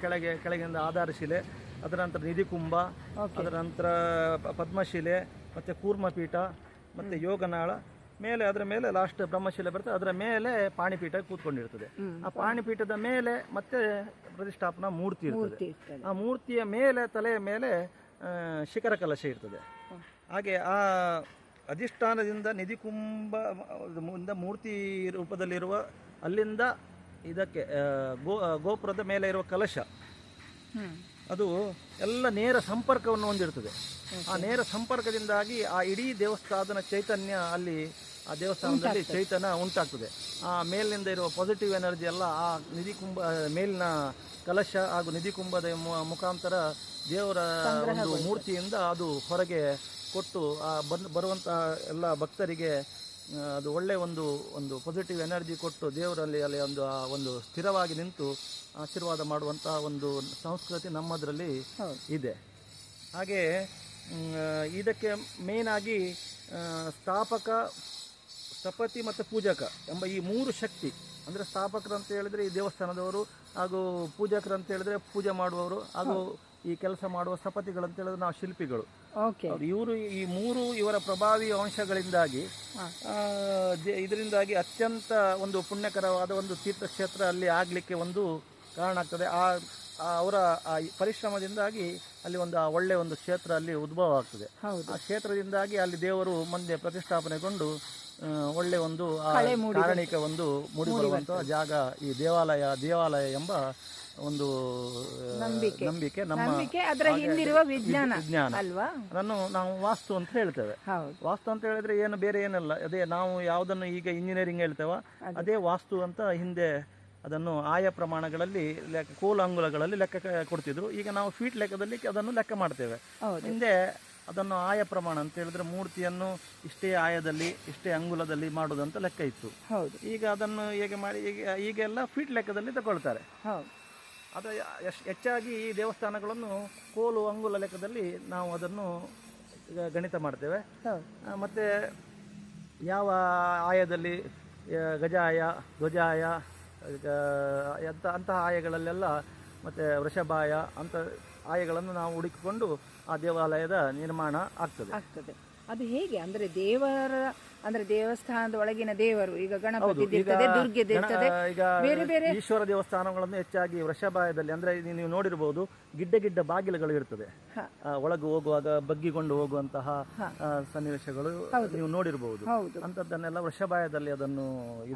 ಕೆಳಗಿಂದ ಆಧಾರ ಶಿಲೆ, ಅದರ ನಂತರ ನಿಧಿಕುಂಭ, ಅದರ ನಂತರ ಪದ್ಮಶಿಲೆ, ಮತ್ತು ಕೂರ್ಮಪೀಠ, ಮತ್ತು ಯೋಗನಾಳ, ಮೇಲೆ ಅದರ ಮೇಲೆ ಲಾಸ್ಟ್ ಬ್ರಹ್ಮಶಿಲೆ ಬರ್ತದೆ. ಅದರ ಮೇಲೆ ಪಾಣಿಪೀಠ ಕೂತ್ಕೊಂಡಿರ್ತದೆ. ಆ ಪಾಣಿಪೀಠದ ಮೇಲೆ ಮತ್ತೆ ಪ್ರತಿಷ್ಠಾಪನಾ ಮೂರ್ತಿ ಇರ್ತದೆ. ಆ ಮೂರ್ತಿಯ ಮೇಲೆ ತಲೆಯ ಮೇಲೆ ಶಿಖರ ಕಲಶ ಇರ್ತದೆ. ಹಾಗೆ ಆ ಅಧಿಷ್ಠಾನದಿಂದ ನಿಧಿಕುಂಭ ಮೂರ್ತಿ ರೂಪದಲ್ಲಿರುವ ಅಲ್ಲಿಂದ ಇದಕ್ಕೆ ಗೋಪುರದ ಮೇಲೆ ಇರುವ ಕಲಶ ಅದು ಎಲ್ಲ ನೇರ ಸಂಪರ್ಕವನ್ನು ಹೊಂದಿರ್ತದೆ. ಆ ನೇರ ಸಂಪರ್ಕದಿಂದಾಗಿ ಆ ಇಡೀ ದೇವಸ್ಥಾನದ ಚೈತನ್ಯ ಅಲ್ಲಿ ಆ ದೇವಸ್ಥಾನದಲ್ಲಿ ಚೈತನ್ಯ ಉಂಟಾಗ್ತದೆ. ಆ ಮೇಲಿನಿಂದ ಇರುವ ಪಾಸಿಟಿವ್ ಎನರ್ಜಿ ಎಲ್ಲ ಆ ನಿಧಿಕುಂಭ ಮೇಲಿನ ಕಲಶ ಹಾಗೂ ನಿಧಿಕುಂಭದ ಮುಖಾಂತರ ದೇವರ ಒಂದು ಮೂರ್ತಿಯಿಂದ ಅದು ಹೊರಗೆ ಕೊಟ್ಟು ಆ ಬರುವಂಥ ಎಲ್ಲ ಭಕ್ತರಿಗೆ ಅದು ಒಳ್ಳೆಯ ಒಂದು ಪಾಸಿಟಿವ್ ಎನರ್ಜಿ ಕೊಟ್ಟು ದೇವರಲ್ಲಿ ಅಲ್ಲಿ ಒಂದು ಸ್ಥಿರವಾಗಿ ನಿಂತು ಆಶೀರ್ವಾದ ಮಾಡುವಂಥ ಒಂದು ಸಂಸ್ಕೃತಿ ನಮ್ಮದರಲ್ಲಿ ಇದೆ. ಹಾಗೆ ಇದಕ್ಕೆ ಮೇಯ್ನಾಗಿ ಸ್ಥಾಪಕ, ಸ್ಥಪತಿ ಮತ್ತು ಪೂಜಕ ಎಂಬ ಈ 3 ಶಕ್ತಿ, ಅಂದರೆ ಸ್ಥಾಪಕರು ಅಂತ ಹೇಳಿದರೆ ಈ ದೇವಸ್ಥಾನದವರು, ಹಾಗೂ ಪೂಜಕರು ಅಂತ ಹೇಳಿದ್ರೆ ಪೂಜೆ ಮಾಡುವವರು, ಹಾಗೂ ಈ ಕೆಲಸ ಮಾಡುವ ಸ್ಥಪತಿಗಳು ಅಂತ ಹೇಳಿದ್ರೆ ನಾವು ಶಿಲ್ಪಿಗಳು. ಇವರು ಈ 3 ಇವರ ಪ್ರಭಾವಿ ಅಂಶಗಳಿಂದಾಗಿ ಇದರಿಂದಾಗಿ ಅತ್ಯಂತ ಒಂದು ಪುಣ್ಯಕರವಾದ ಒಂದು ತೀರ್ಥಕ್ಷೇತ್ರ ಅಲ್ಲಿ ಆಗಲಿಕ್ಕೆ ಒಂದು ಕಾರಣ ಆಗ್ತದೆ. ಅವರ ಪರಿಶ್ರಮದಿಂದಾಗಿ ಅಲ್ಲಿ ಒಳ್ಳೆಯ ಒಂದು ಕ್ಷೇತ್ರ ಅಲ್ಲಿ ಉದ್ಭವ ಆಗ್ತದೆ. ಆ ಕ್ಷೇತ್ರದಿಂದಾಗಿ ಅಲ್ಲಿ ದೇವರು ಮುಂದೆ ಪ್ರತಿಷ್ಠಾಪನೆಗೊಂಡು ಒಳ್ಳೆಯ ಒಂದು ಕಾರಣಿಕ ಒಂದು ಮೂಡಿ ಬರುವಂತಹ ಜಾಗ ಈ ದೇವಾಲಯ ಎಂಬ ಒಂದು ನಂಬಿಕೆ ಅದರ ಹಿಂದಿರುವ ವಿಜ್ಞಾನ ಅಲ್ವಾ. ಅದನ್ನು ನಾವು ವಾಸ್ತು ಅಂತ ಹೇಳ್ತೇವೆ. ವಾಸ್ತು ಅಂತ ಹೇಳಿದ್ರೆ ಏನು ಬೇರೆ ಏನಲ್ಲ, ಅದೇ ನಾವು ಯಾವುದನ್ನು ಈಗ ಇಂಜಿನಿಯರಿಂಗ್ ಹೇಳ್ತೇವೆ ಅದೇ ವಾಸ್ತು ಅಂತ. ಹಿಂದೆ ಅದನ್ನು ಆಯಾ ಪ್ರಮಾಣಗಳಲ್ಲಿ ಕೋಲು ಅಂಗುಲಗಳಲ್ಲಿ ಲೆಕ್ಕ ಕೊಡ್ತಿದ್ರು. ಈಗ ನಾವು ಫೀಟ್ ಲೆಕ್ಕದಲ್ಲಿ ಅದನ್ನು ಲೆಕ್ಕ ಮಾಡ್ತೇವೆ. ಹಿಂದೆ ಅದನ್ನು ಆಯಾ ಪ್ರಮಾಣ ಅಂತ ಹೇಳಿದ್ರೆ ಮೂರ್ತಿಯನ್ನು ಇಷ್ಟೇ ಆಯದಲ್ಲಿ ಇಷ್ಟೇ ಅಂಗುಲದಲ್ಲಿ ಮಾಡೋದಂತ ಲೆಕ್ಕ ಇತ್ತು. ಈಗ ಅದನ್ನು ಹೇಗೆ ಮಾಡಿ ಈಗೆಲ್ಲ ಫೀಟ್ ಲೆಕ್ಕದಲ್ಲಿ ತಗೊಳ್ತಾರೆ. ಅದು ಹೆಚ್ಚಾಗಿ ಈ ದೇವಸ್ಥಾನಗಳನ್ನು ಕೋಲು ಅಂಗುಲ ಲೆಕ್ಕದಲ್ಲಿ ನಾವು ಅದನ್ನು ಗಣಿತ ಮಾಡ್ತೇವೆ. ಮತ್ತು ಯಾವ ಆಯದಲ್ಲಿ ಗಜಾಯ ಧ್ವಜಾಯ ಅಂತಹ ಆಯಗಳಲ್ಲೆಲ್ಲ ಮತ್ತು ವೃಷಭಾಯ ಅಂಥ ಆಯಗಳನ್ನು ನಾವು ಹುಡುಕಿಕೊಂಡು ಆ ದೇವಾಲಯದ ನಿರ್ಮಾಣ ಆಗ್ತದೆ. ಅದು ಹೇಗೆ ಅಂದ್ರೆ ದೇವಸ್ಥಾನದ ಒಳಗಿನ ದೇವರು ಈಗ ಗಣಪತಿ ಇರ್ತದೆ, ದುರ್ಗೆ ಇರ್ತದೆ, ಬೇರೆ ಬೇರೆ ಈಶ್ವರ ದೇವಸ್ಥಾನಗಳನ್ನು ಹೆಚ್ಚಾಗಿ ವೃಷಭಾಯದಲ್ಲಿ ಅಂದ್ರೆ ನೀವು ನೋಡಿರಬಹುದು ಗಿಡ್ಡ ಬಾಗಿಲುಗಳು ಇರ್ತದೆ. ಒಳಗೆ ಹೋಗುವಾಗ ಬಗ್ಗಿಕೊಂಡು ಹೋಗುವಂತಹ ಸನ್ನಿವೇಶಗಳು ನೀವು ನೋಡಿರಬಹುದು. ಅಂತದ್ದನ್ನೆಲ್ಲ ವೃಷಭಾಯದಲ್ಲಿ ಅದನ್ನು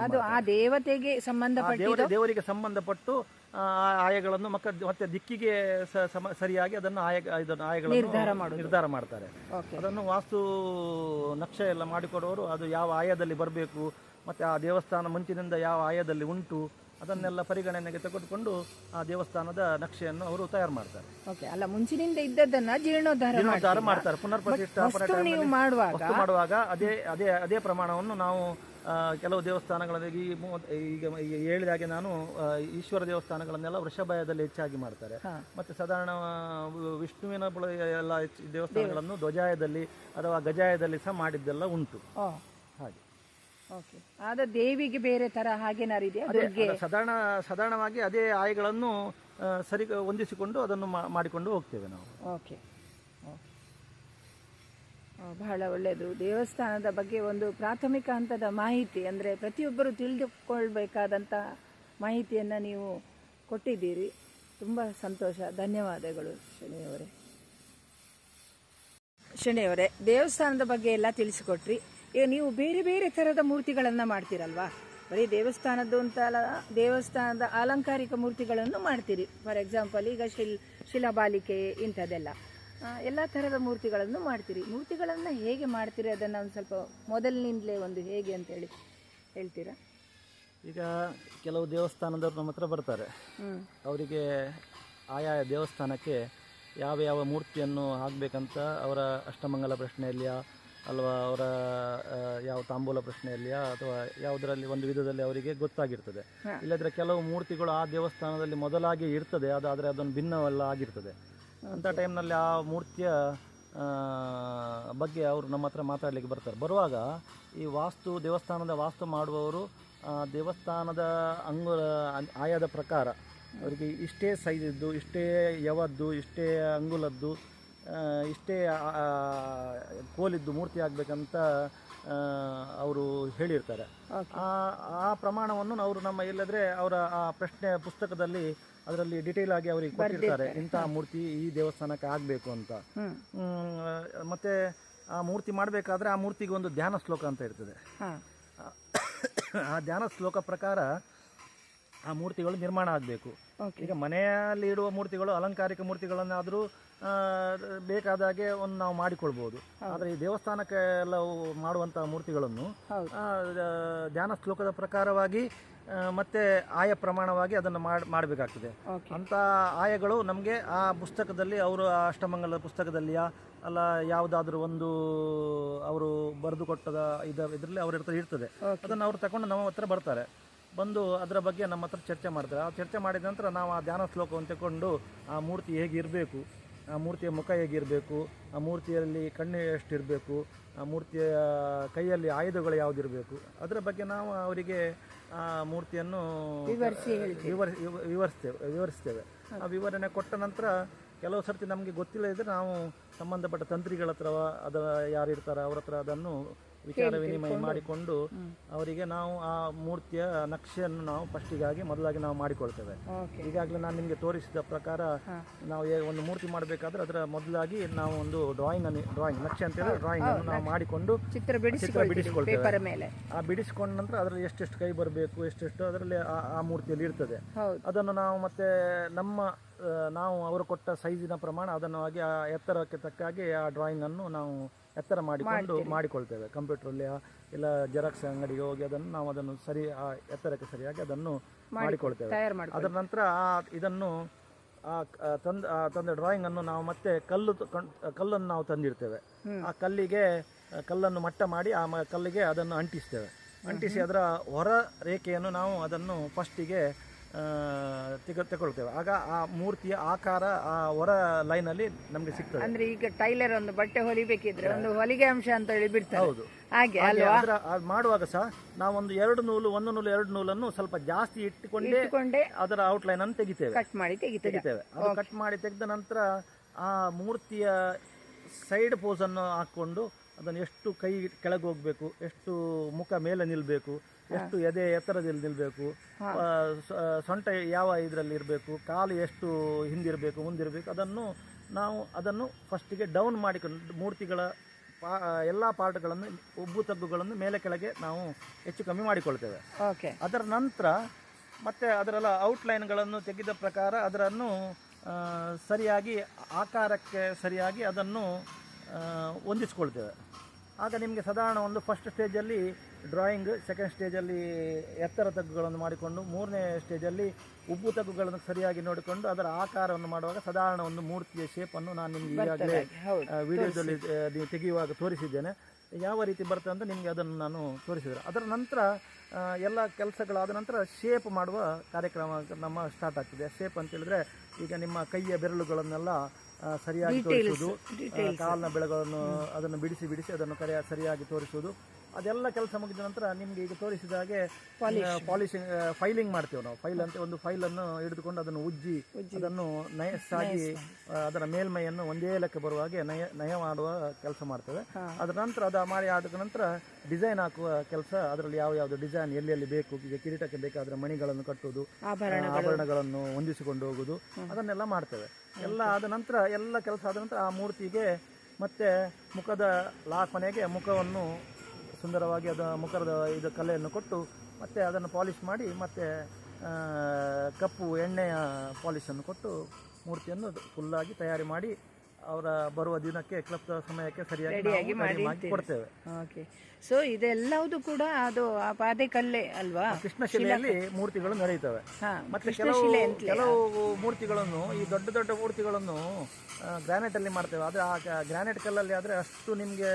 ಅದು ಆ ದೇವತೆಗೆ ಸಂಬಂಧಪಟ್ಟ ದೇವರಿಗೆ ಸಂಬಂಧಪಟ್ಟು ಆಯಗಳನ್ನು ಮತ್ತೆ ದಿಕ್ಕಿಗೆ ಸರಿಯಾಗಿ ಅದನ್ನು ಆಯಗಳನ್ನು ನಿರ್ಧಾರ ಮಾಡ್ತಾರೆ. ಅದನ್ನು ವಾಸ್ತು ನಕ್ಷೆ ಎಲ್ಲ ಮಾಡಿಕೊಡೋರು ಅದು ಯಾವ ಆಯದಲ್ಲಿ ಬರಬೇಕು ಮತ್ತೆ ಆ ದೇವಸ್ಥಾನ ಮುಂಚಿನಿಂದ ಯಾವ ಆಯದಲ್ಲಿ ಉಂಟು ಅದನ್ನೆಲ್ಲ ಪರಿಗಣನೆಗೆ ತೆಗೆದುಕೊಂಡು ಆ ದೇವಸ್ಥಾನದ ನಕ್ಷೆಯನ್ನು ಅವರು ತಯಾರು ಮಾಡ್ತಾರೆ. ಅಲ್ಲ, ಮುಂಚಿನಿಂದ ಇದ್ದದನ್ನ ಜೀರ್ಣೋದ್ಧಾರ ಮಾಡ್ತಾರೆ. ಪುನರ್ ಪ್ರತಿಷ್ಠಾಪನೆ ಮಾಡುವಾಗ ಅದೇ ಪ್ರಮಾಣವನ್ನು ನಾವು ಕೆಲವು ದೇವಸ್ಥಾನಗಳಲ್ಲಿ ಈಗ ಹೇಳಿದ ಹಾಗೆ ನಾನು ಈಶ್ವರ ದೇವಸ್ಥಾನಗಳನ್ನೆಲ್ಲ ವೃಷಭಾಯದಲ್ಲಿ ಹೆಚ್ಚಾಗಿ ಮಾಡ್ತಾರೆ. ಮತ್ತೆ ಸಾಧಾರಣ ವಿಷ್ಣುವಿನ ಎಲ್ಲ ದೇವಸ್ಥಾನಗಳನ್ನು ಧ್ವಜಾಯದಲ್ಲಿ ಅಥವಾ ಗಜಾಯದಲ್ಲಿ ಸಹ ಮಾಡಿದ್ದೆಲ್ಲ ಉಂಟು. ಹಾಗೆ ಆದ ದೇವಿಗೆ ಬೇರೆ ತರ ಹಾಗೇನಾರಿದೆಯಾ? ಸಾಧಾರಣವಾಗಿ ಅದೇ ಆಯಗಳನ್ನು ಸರಿ ಹೊಂದಿಸಿಕೊಂಡು ಅದನ್ನು ಮಾಡಿಕೊಂಡು ಹೋಗ್ತೇವೆ ನಾವು. ಓಕೆ, ಬಹಳ ಒಳ್ಳೆಯದು. ದೇವಸ್ಥಾನದ ಬಗ್ಗೆ ಒಂದು ಪ್ರಾಥಮಿಕ ಹಂತದ ಮಾಹಿತಿ ಅಂದರೆ ಪ್ರತಿಯೊಬ್ಬರು ತಿಳಿದುಕೊಳ್ಬೇಕಾದಂಥ ಮಾಹಿತಿಯನ್ನು ನೀವು ಕೊಟ್ಟಿದ್ದೀರಿ. ತುಂಬ ಸಂತೋಷ, ಧನ್ಯವಾದಗಳು ಶನಿಯವರೇ. ದೇವಸ್ಥಾನದ ಬಗ್ಗೆ ಎಲ್ಲ ತಿಳಿಸಿಕೊಟ್ರಿ. ಈಗ ನೀವು ಬೇರೆ ಬೇರೆ ಥರದ ಮೂರ್ತಿಗಳನ್ನು ಮಾಡ್ತೀರಲ್ವಾ? ಬರೀ ದೇವಸ್ಥಾನದ್ದು ಅಂತ ಅಲ್ಲ, ದೇವಸ್ಥಾನದ ಅಲಂಕಾರಿಕ ಮೂರ್ತಿಗಳನ್ನು ಮಾಡ್ತೀರಿ. ಫಾರ್ ಎಕ್ಸಾಂಪಲ್ ಈಗ ಶಿಲಾಬಾಲಿಕೆ ಇಂಥದ್ದೆಲ್ಲ ಎಲ್ಲ ಥರದ ಮೂರ್ತಿಗಳನ್ನು ಮಾಡ್ತೀರಿ. ಮೂರ್ತಿಗಳನ್ನು ಹೇಗೆ ಮಾಡ್ತೀರಿ ಅದನ್ನು ಒಂದು ಸ್ವಲ್ಪ ಮೊದಲಿನಿಂದಲೇ ಒಂದು ಹೇಗೆ ಅಂತೇಳಿ ಹೇಳ್ತೀರಾ? ಈಗ ಕೆಲವು ದೇವಸ್ಥಾನದವ್ರು ನಮ್ಮ ಹತ್ರ ಬರ್ತಾರೆ. ಅವರಿಗೆ ಆಯಾ ದೇವಸ್ಥಾನಕ್ಕೆ ಯಾವ ಮೂರ್ತಿಯನ್ನು ಹಾಕಬೇಕಂತ ಅವರ ಅಷ್ಟಮಂಗಲ ಪ್ರಶ್ನೆಯಲ್ಲಿಯಾ ಅಲ್ವಾ ಅವರ ಯಾವ ತಾಂಬೂಲ ಪ್ರಶ್ನೆಯಲ್ಲಿಯಾ ಅಥವಾ ಯಾವುದರಲ್ಲಿ ಒಂದು ವಿಧದಲ್ಲಿ ಅವರಿಗೆ ಗೊತ್ತಾಗಿರ್ತದೆ. ಇಲ್ಲದ್ರೆ ಕೆಲವು ಮೂರ್ತಿಗಳು ಆ ದೇವಸ್ಥಾನದಲ್ಲಿ ಮೊದಲಾಗಿ ಇರ್ತದೆ, ಅದಾದರೆ ಅದೊಂದು ಭಿನ್ನವೆಲ್ಲ ಆಗಿರ್ತದೆ. ಅಂಥ ಟೈಮ್ನಲ್ಲಿ ಆ ಮೂರ್ತಿಯ ಬಗ್ಗೆ ಅವರು ನಮ್ಮ ಹತ್ರ ಮಾತಾಡಲಿಕ್ಕೆ ಬರ್ತಾರೆ. ಬರುವಾಗ ಈ ದೇವಸ್ಥಾನದ ವಾಸ್ತು ಮಾಡುವವರು ದೇವಸ್ಥಾನದ ಆಯದ ಪ್ರಕಾರ ಅವರಿಗೆ ಇಷ್ಟೇ ಸೈಜಿದ್ದು, ಇಷ್ಟೇ ಯವದ್ದು, ಇಷ್ಟೇ ಅಂಗುಲದ್ದು, ಇಷ್ಟೇ ಕೋಲಿದ್ದು ಮೂರ್ತಿ ಆಗಬೇಕಂತ ಅವರು ಹೇಳಿರ್ತಾರೆ. ಆ ಪ್ರಮಾಣವನ್ನು ಅವರು ನಮ್ಮ ಇಲ್ಲದ್ರೆ ಅವರ ಆ ಪ್ರಶ್ನೆ ಪುಸ್ತಕದಲ್ಲಿ ಅದರಲ್ಲಿ ಡಿಟೇಲ್ ಆಗಿ ಅವರಿಗೆ ಕೊಟ್ಟಿರ್ತಾರೆ, ಇಂತಹ ಮೂರ್ತಿ ಈ ದೇವಸ್ಥಾನಕ್ಕೆ ಆಗಬೇಕು ಅಂತ. ಮತ್ತೆ ಆ ಮೂರ್ತಿ ಮಾಡಬೇಕಾದ್ರೆ ಆ ಮೂರ್ತಿಗೆ ಒಂದು ಧ್ಯಾನ ಶ್ಲೋಕ ಅಂತ ಇರ್ತದೆ. ಆ ಧ್ಯಾನ ಶ್ಲೋಕ ಪ್ರಕಾರ ಆ ಮೂರ್ತಿಗಳು ನಿರ್ಮಾಣ ಆಗಬೇಕು. ಈಗ ಮನೆಯಲ್ಲಿ ಇಡುವ ಮೂರ್ತಿಗಳು ಅಲಂಕಾರಿಕ ಮೂರ್ತಿಗಳನ್ನಾದರೂ ಬೇಕಾದಾಗೆ ಒಂದು ನಾವು ಮಾಡಿಕೊಳ್ಬೋದು. ಆದರೆ ಈ ದೇವಸ್ಥಾನಕ್ಕೆ ಎಲ್ಲ ಮಾಡುವಂತಹ ಮೂರ್ತಿಗಳನ್ನು ಧ್ಯಾನ ಶ್ಲೋಕದ ಪ್ರಕಾರವಾಗಿ ಮತ್ತೆ ಆಯ ಪ್ರಮಾಣವಾಗಿ ಅದನ್ನು ಮಾಡಬೇಕಾಗ್ತದೆ. ಅಂಥ ಆಯಗಳು ನಮಗೆ ಆ ಪುಸ್ತಕದಲ್ಲಿ ಅವರು ಅಷ್ಟಮಂಗಲ ಪುಸ್ತಕದಲ್ಲಿಯಾ ಅಲ್ಲ ಯಾವುದಾದ್ರೂ ಒಂದು ಅವರು ಬರೆದು ಕೊಟ್ಟದ ಇದರಲ್ಲಿ ಅವ್ರ ಹತ್ರ ಇರ್ತದೆ. ಅದನ್ನು ಅವರು ತಗೊಂಡು ನಮ್ಮ ಹತ್ರ ಬರ್ತಾರೆ. ಬಂದು ಅದರ ಬಗ್ಗೆ ನಮ್ಮ ಹತ್ರ ಚರ್ಚೆ ಮಾಡ್ತಾರೆ. ಆ ಚರ್ಚೆ ಮಾಡಿದ ನಂತರ ನಾವು ಆ ಧ್ಯಾನ ಶ್ಲೋಕವನ್ನು ತಗೊಂಡು ಆ ಮೂರ್ತಿ ಹೇಗಿರಬೇಕು, ಆ ಮೂರ್ತಿಯ ಮುಖ ಹೇಗಿರಬೇಕು, ಆ ಮೂರ್ತಿಯಲ್ಲಿ ಕಣ್ಣು ಎಷ್ಟಿರಬೇಕು, ಆ ಮೂರ್ತಿಯ ಕೈಯಲ್ಲಿ ಆಯುಧಗಳು ಯಾವುದಿರಬೇಕು, ಅದರ ಬಗ್ಗೆ ನಾವು ಅವರಿಗೆ ಆ ಮೂರ್ತಿಯನ್ನು ವಿವರಿಸ್ತೇವೆ. ಆ ವಿವರಣೆ ಕೊಟ್ಟ ನಂತರ ಕೆಲವು ಸರ್ತಿ ನಮಗೆ ಗೊತ್ತಿಲ್ಲ ಇದ್ದರೆ ನಾವು ಸಂಬಂಧಪಟ್ಟ ತಂತ್ರಿಗಳ ಹತ್ರ ಅದರ ಯಾರು ಇರ್ತಾರೆ ಅವ್ರ ಹತ್ರ ಅದನ್ನು ವಿಚಾರ ವಿನಿಮಯ ಮಾಡಿಕೊಂಡು ಅವರಿಗೆ ನಾವು ಆ ಮೂರ್ತಿಯ ನಕ್ಷೆಯನ್ನು ನಾವು ಫಸ್ಟಿಗಾಗಿ ಮೊದಲಾಗಿ ನಾವು ಮಾಡಿಕೊಳ್ತೇವೆ. ಈಗಾಗಲೇ ನಾನು ನಿಮಗೆ ತೋರಿಸಿದ ಪ್ರಕಾರ ನಾವು ಒಂದು ಮೂರ್ತಿ ಮಾಡಬೇಕಾದ್ರೆ ಅದರ ಮೊದಲಾಗಿ ನಾವು ಒಂದು ಡ್ರಾಯಿಂಗ್ ನಕ್ಷೆ ಅಂತ ಹೇಳಿ ಡ್ರಾಯಿಂಗ್ ಅನ್ನು ನಾವು ಮಾಡಿಕೊಂಡು ಚಿತ್ರ ಬಿಡಿಸಿಕೊಳ್ತೇವೆ. ಆ ಬಿಡಿಸಿಕೊಂಡ ನಂತರ ಅದರಲ್ಲಿ ಎಷ್ಟೆಷ್ಟು ಕೈ ಬರಬೇಕು ಎಷ್ಟೆಷ್ಟು ಅದರಲ್ಲಿ ಆ ಮೂರ್ತಿಯಲ್ಲಿ ಇರ್ತದೆ. ಅದನ್ನು ನಾವು ಮತ್ತೆ ನಾವು ಅವರು ಕೊಟ್ಟ ಸೈಜಿನ ಪ್ರಮಾಣ ಅದನ್ನು ಆಗಿ ಆ ಎತ್ತರಕ್ಕೆ ತಕ್ಕಾಗಿ ಆ ಡ್ರಾಯಿಂಗ್ ಅನ್ನು ನಾವು ಎತ್ತರ ಮಾಡಿಕೊಳ್ತೇವೆ. ಕಂಪ್ಯೂಟರಲ್ಲಿ ಇಲ್ಲ ಜೆರಾಕ್ಸ್ ಅಂಗಡಿಗೆ ಹೋಗಿ ಅದನ್ನು ಸರಿ ಆ ಎತ್ತರಕ್ಕೆ ಸರಿಯಾಗಿ ಅದನ್ನು ಮಾಡಿಕೊಳ್ತೇವೆ. ಅದರ ನಂತರ ಇದನ್ನು ತಂದ ಡ್ರಾಯಿಂಗ್ ಅನ್ನು ನಾವು ಮತ್ತೆ ಕಲ್ಲನ್ನು ನಾವು ತಂದಿರ್ತೇವೆ. ಆ ಕಲ್ಲನ್ನು ಮಟ್ಟ ಮಾಡಿ ಆ ಕಲ್ಲಿಗೆ ಅದನ್ನು ಅಂಟಿಸ್ತೇವೆ. ಅಂಟಿಸಿ ಅದರ ಹೊರ ರೇಖೆಯನ್ನು ನಾವು ಅದನ್ನು ಫಸ್ಟಿಗೆ ತಗೊಳ್ತೇವೆ. ಆಗ ಆ ಮೂರ್ತಿಯ ಆಕಾರ ಆ ಹೊರ ಲೈನಲ್ಲಿ ನಮಗೆ ಸಿಗ್ತದೆ. ಅಂದ್ರೆ ಈಗ ಟೈಲರ್ ಒಂದು ಬಟ್ಟೆ ಹೊಲಿಬೇಕಿದ್ರೆ ಒಂದು ಹೊಲಿಗೆ ಅಂಶ ಅಂತ ಹೇಳಿ ಬಿಡ್ತಾರೆ. ಹೌದು, ಹಾಗೆ ಅಲ್ವಾ? ಅದು ಮಾಡುವಾಗ ಸಹ ನಾವೊಂದು ಎರಡು ನೂಲನ್ನು ಸ್ವಲ್ಪ ಜಾಸ್ತಿ ಇಟ್ಟುಕೊಂಡೇ ಅದರ ಔಟ್ಲೈನ್ ಅನ್ನು ತೆಗಿತೇವೆ, ಕಟ್ ಮಾಡಿ ತೆಗಿತೇವೆ. ಅದು ಕಟ್ ಮಾಡಿ ತೆಗೆದ ನಂತರ ಆ ಮೂರ್ತಿಯ ಸೈಡ್ ಪೋಸ್ ಅನ್ನು ಹಾಕೊಂಡು ಅದನ್ನು ಎಷ್ಟು ಕೈ ಕೆಳಗೆ ಹೋಗ್ಬೇಕು, ಎಷ್ಟು ಮುಖ ಮೇಲೆ ನಿಲ್ಬೇಕು, ಎಷ್ಟು ಎದೆ ಎತ್ತರದಲ್ಲಿ ನಿಲ್ಬೇಕು, ಸೊಂಟ ಯಾವ ಇದರಲ್ಲಿ ಇರಬೇಕು, ಕಾಲು ಎಷ್ಟು ಹಿಂದಿರಬೇಕು ಮುಂದಿರಬೇಕು, ಅದನ್ನು ಫಸ್ಟಿಗೆ ಡೌನ್ ಮಾಡಿಕೊಂಡು ಮೂರ್ತಿಗಳ ಎಲ್ಲ ಪಾರ್ಟ್ಗಳನ್ನು ಉಬ್ಬು ತಗ್ಗುಗಳನ್ನು ಮೇಲೆ ಕೆಳಗೆ ನಾವು ಹೆಚ್ಚು ಕಮ್ಮಿ ಮಾಡಿಕೊಳ್ತೇವೆ. ಅದರ ನಂತರ ಮತ್ತೆ ಅದರೆಲ್ಲ ಔಟ್ಲೈನ್ಗಳನ್ನು ತೆಗೆದ ಪ್ರಕಾರ ಅದನ್ನು ಸರಿಯಾಗಿ ಆಕಾರಕ್ಕೆ ಸರಿಯಾಗಿ ಅದನ್ನು ಹೊಂದಿಸ್ಕೊಳ್ತೇವೆ. ಆಗ ನಿಮಗೆ ಸಾಧಾರಣ ಒಂದು ಫಸ್ಟ್ ಸ್ಟೇಜಲ್ಲಿ ಡ್ರಾಯಿಂಗ್, ಸೆಕೆಂಡ್ ಸ್ಟೇಜಲ್ಲಿ ಎತ್ತರ ತಗ್ಗುಗಳನ್ನು ಮಾಡಿಕೊಂಡು, ಮೂರನೇ ಸ್ಟೇಜಲ್ಲಿ ಉಬ್ಬು ತಗ್ಗುಗಳನ್ನು ಸರಿಯಾಗಿ ನೋಡಿಕೊಂಡು ಅದರ ಆಕಾರವನ್ನು ಮಾಡುವಾಗ ಸಾಧಾರಣ ಒಂದು ಮೂರ್ತಿಯ ಶೇಪನ್ನು ನಾನು ನಿಮಗೆ ಈಗಾಗಲೇ ವಿಡಿಯೋದಲ್ಲಿ ನೀವು ತೆಗೆಯುವಾಗ ತೋರಿಸಿದ್ದೇನೆ. ಯಾವ ರೀತಿ ಬರ್ತದೆ ಅಂತ ನಿಮಗೆ ಅದನ್ನು ನಾನು ತೋರಿಸಿದರೆ, ಅದರ ನಂತರ ಎಲ್ಲ ಕೆಲಸಗಳಾದ ನಂತರ ಶೇಪ್ ಮಾಡುವ ಕಾರ್ಯಕ್ರಮ ನಮ್ಮ ಸ್ಟಾರ್ಟ್ ಆಗ್ತದೆ. ಶೇಪ್ ಅಂತ ಹೇಳಿದ್ರೆ ಈಗ ನಿಮ್ಮ ಕೈಯ ಬೆರಳುಗಳನ್ನೆಲ್ಲ ಸರಿಯಾಗಿ ತೋರಿಸುವುದು, ಕಾಲಿನ ಬೆಳೆಗಳನ್ನು ಅದನ್ನು ಬಿಡಿಸಿ ಅದನ್ನು ಸರಿಯಾಗಿ ತೋರಿಸುವುದು, ಅದೆಲ್ಲ ಕೆಲಸ ಮುಗಿದ ನಂತರ ನಿಮಗೆ ಈಗ ತೋರಿಸಿದ ಹಾಗೆ ಪಾಲಿಶಿಂಗ್, ಫೈಲಿಂಗ್ ಮಾಡ್ತೇವೆ ನಾವು. ಒಂದು ಫೈಲನ್ನು ಹಿಡಿದುಕೊಂಡು ಅದನ್ನು ಉಜ್ಜಿ ಅದನ್ನು ನಯಸ್ಸಾಗಿ ಅದರ ಮೇಲ್ಮೈಯನ್ನು ಒಂದೇ ಲೆಕ್ಕ ಬರುವ ಹಾಗೆ ನಯ ಮಾಡುವ ಕೆಲಸ ಮಾಡ್ತೇವೆ. ಅದರ ನಂತರ ಅದು ಮಾಡಿ ಆದ ನಂತರ ಡಿಸೈನ್ ಹಾಕುವ ಕೆಲಸ, ಅದರಲ್ಲಿ ಯಾವ್ಯಾವುದು ಡಿಸೈನ್ ಎಲ್ಲೆಲ್ಲಿ ಬೇಕು, ಈಗ ಕಿರೀಟಕ್ಕೆ ಬೇಕಾದರೆ ಮಣಿಗಳನ್ನು ಕಟ್ಟುವುದು, ಆಭರಣಗಳನ್ನು ಹೊಂದಿಸಿಕೊಂಡು ಹೋಗುವುದು, ಅದನ್ನೆಲ್ಲ ಮಾಡ್ತೇವೆ. ಎಲ್ಲ ಆದ ನಂತರ ಎಲ್ಲ ಕೆಲಸ ಆದ ನಂತರ ಆ ಮೂರ್ತಿಗೆ ಮತ್ತೆ ಮುಖದ ಕೊನೆಗೆ ಮುಖವನ್ನು ಸುಂದರವಾಗಿ ಮುಖದ ಕಲೆಯನ್ನು ಕೊಟ್ಟು ಮತ್ತೆ ಅದನ್ನು ಪಾಲಿಷ್ ಮಾಡಿ ಮತ್ತೆ ಕಪ್ಪು ಎಣ್ಣೆಯ ಪಾಲಿಶನ್ನು ಕೊಟ್ಟು ಮೂರ್ತಿಯನ್ನು ಫುಲ್ಲಾಗಿ ತಯಾರಿ ಮಾಡಿ ಅವರ ಬರುವ ದಿನಕ್ಕೆ ಕ್ಲಬ್ ಸಮಯಕ್ಕೆ ಸರಿಯಾಗಿ ಮಾಡಿ ಕೊಡ್ತೇವೆ. ಸೊ ಇದೆಲ್ಲವುದು ಕೂಡ ಅದು ಪಾದೆ ಕಲ್ಲೇ ಅಲ್ವಾ? ಕೃಷ್ಣಶಿಲೆಯಲ್ಲಿ ಮೂರ್ತಿಗಳು ನಡೆಯುತ್ತವೆ. ಮತ್ತೆ ಕೆಲವು ಮೂರ್ತಿಗಳನ್ನು, ಈ ದೊಡ್ಡ ಮೂರ್ತಿಗಳನ್ನು ಗ್ರಾನೈಟ್ ಅಲ್ಲಿ ಮಾಡ್ತೇವೆ. ಆದರೆ ಆ ಗ್ರಾನೈಟ್ ಕಲ್ಲಲ್ಲಿ ಆದರೆ ಅಷ್ಟು ನಿಮಗೆ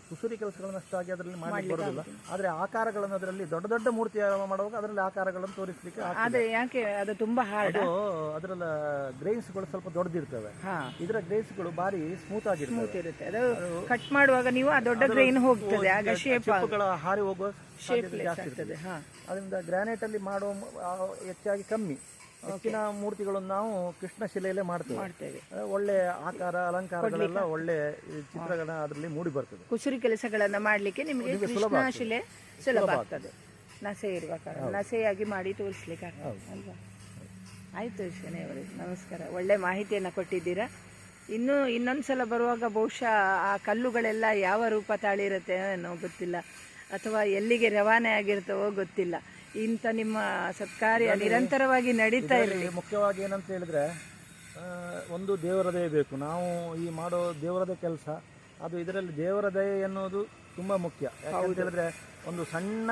ಕುಸುರಿ ಕೆಲಸಗಳನ್ನು ಅಷ್ಟಾಗಿ ಅದರಲ್ಲಿ ಮಾಡಿ ಬರೋದಿಲ್ಲ. ಆದರೆ ಆಕಾರಗಳನ್ನು ಅದರಲ್ಲಿ ದೊಡ್ಡ ಮೂರ್ತಿ ಮಾಡುವಾಗ ಅದರಲ್ಲಿ ಆಕಾರಗಳನ್ನು ತೋರಿಸಲಿಕ್ಕೆ ಯಾಕೆ ಅದು ತುಂಬಾ ಹಾರ್ಡ್, ಅದರ ಗ್ರೈನ್ಸ್ಗಳು ಸ್ವಲ್ಪ ದೊಡ್ಡದಿರ್ತವೆ. ಇದರ ಗ್ರೈನ್ಸ್ಗಳು ಬಾರಿ ಸ್ಮೂತ್ ಆಗಿರುತ್ತೆ. ಅದು ಕಟ್ ಮಾಡುವಾಗ ನೀವು ಆ ದೊಡ್ಡ ಗ್ರೈನ್ ಹೋಗ್ತದೆ, ಆಗ ಶೇಪ್ಗಳ ಹಾರಿ ಹೋಗುವ ಜಾಸ್ತಿ ಇರ್ತದೆ. ಅದರಿಂದ ಗ್ರಾನೈಟ್ ಅಲ್ಲಿ ಮಾಡುವ ಹೆಚ್ಚಾಗಿ ಕಮ್ಮಿ. ಹೆಚ್ಚಿನ ಮೂರ್ತಿಗಳನ್ನು ನಾವು ಕೃಷ್ಣಶಿಲೆಯಲ್ಲೇ ಮಾಡ್ತೇವೆ. ಒಳ್ಳೆ ಆಕಾರ ಅಲಂಕಾರಗಳೆಲ್ಲ ಒಳ್ಳೆ ಚಿತ್ರಗಳ ಅದರಲ್ಲಿ ಮೂಡಿ ಬರ್ತದೆ. ಕುಸುರಿ ಕೆಲಸಗಳನ್ನ ಮಾಡ್ಲಿಕ್ಕೆ ನಿಮಗೆ ಕೃಷ್ಣಶಿಲೆ ಸುಲಭ ಆಗ್ತದೆ, ನಸೆ ಇರುವ ಕಾರಣ. ನಸೆಯಾಗಿ ಮಾಡಿ ತೋರಿಸ್ಲಿಕ್ಕೆ ಆಗ್ತದೆ ಅಲ್ವಾ? ಆಯ್ತು ಶನಿಯವರೇ, ನಮಸ್ಕಾರ. ಒಳ್ಳೆ ಮಾಹಿತಿಯನ್ನು ಕೊಟ್ಟಿದ್ದೀರಾ. ಇನ್ನೊಂದ್ಸಲ ಬರುವಾಗ ಬಹುಶಃ ಆ ಕಲ್ಲುಗಳೆಲ್ಲ ಯಾವ ರೂಪ ತಾಳಿರುತ್ತೆ ಅನ್ನೋ ಗೊತ್ತಿಲ್ಲ, ಅಥವಾ ಎಲ್ಲಿಗೆ ರವಾನೆ ಆಗಿರ್ತವೋ ಗೊತ್ತಿಲ್ಲ. ಇಂಥ ನಿಮ್ಮ ಸತ್ಕಾರ್ಯ ನಿರಂತರವಾಗಿ ನಡೀತಾ ಇರಲಿ. ಮುಖ್ಯವಾಗಿ ಏನಂತ ಹೇಳಿದ್ರೆ, ಒಂದು ದೇವರ ದಯೆ ಬೇಕು. ನಾವು ಈ ಮಾಡೋ ದೇವರದೇ ಕೆಲಸ, ಅದು ಇದರಲ್ಲಿ ದೇವರ ದಯೆ ಎನ್ನುವುದು ತುಂಬ ಮುಖ್ಯ. ಯಾಕಂತ ಹೇಳಿದ್ರೆ ಒಂದು ಸಣ್ಣ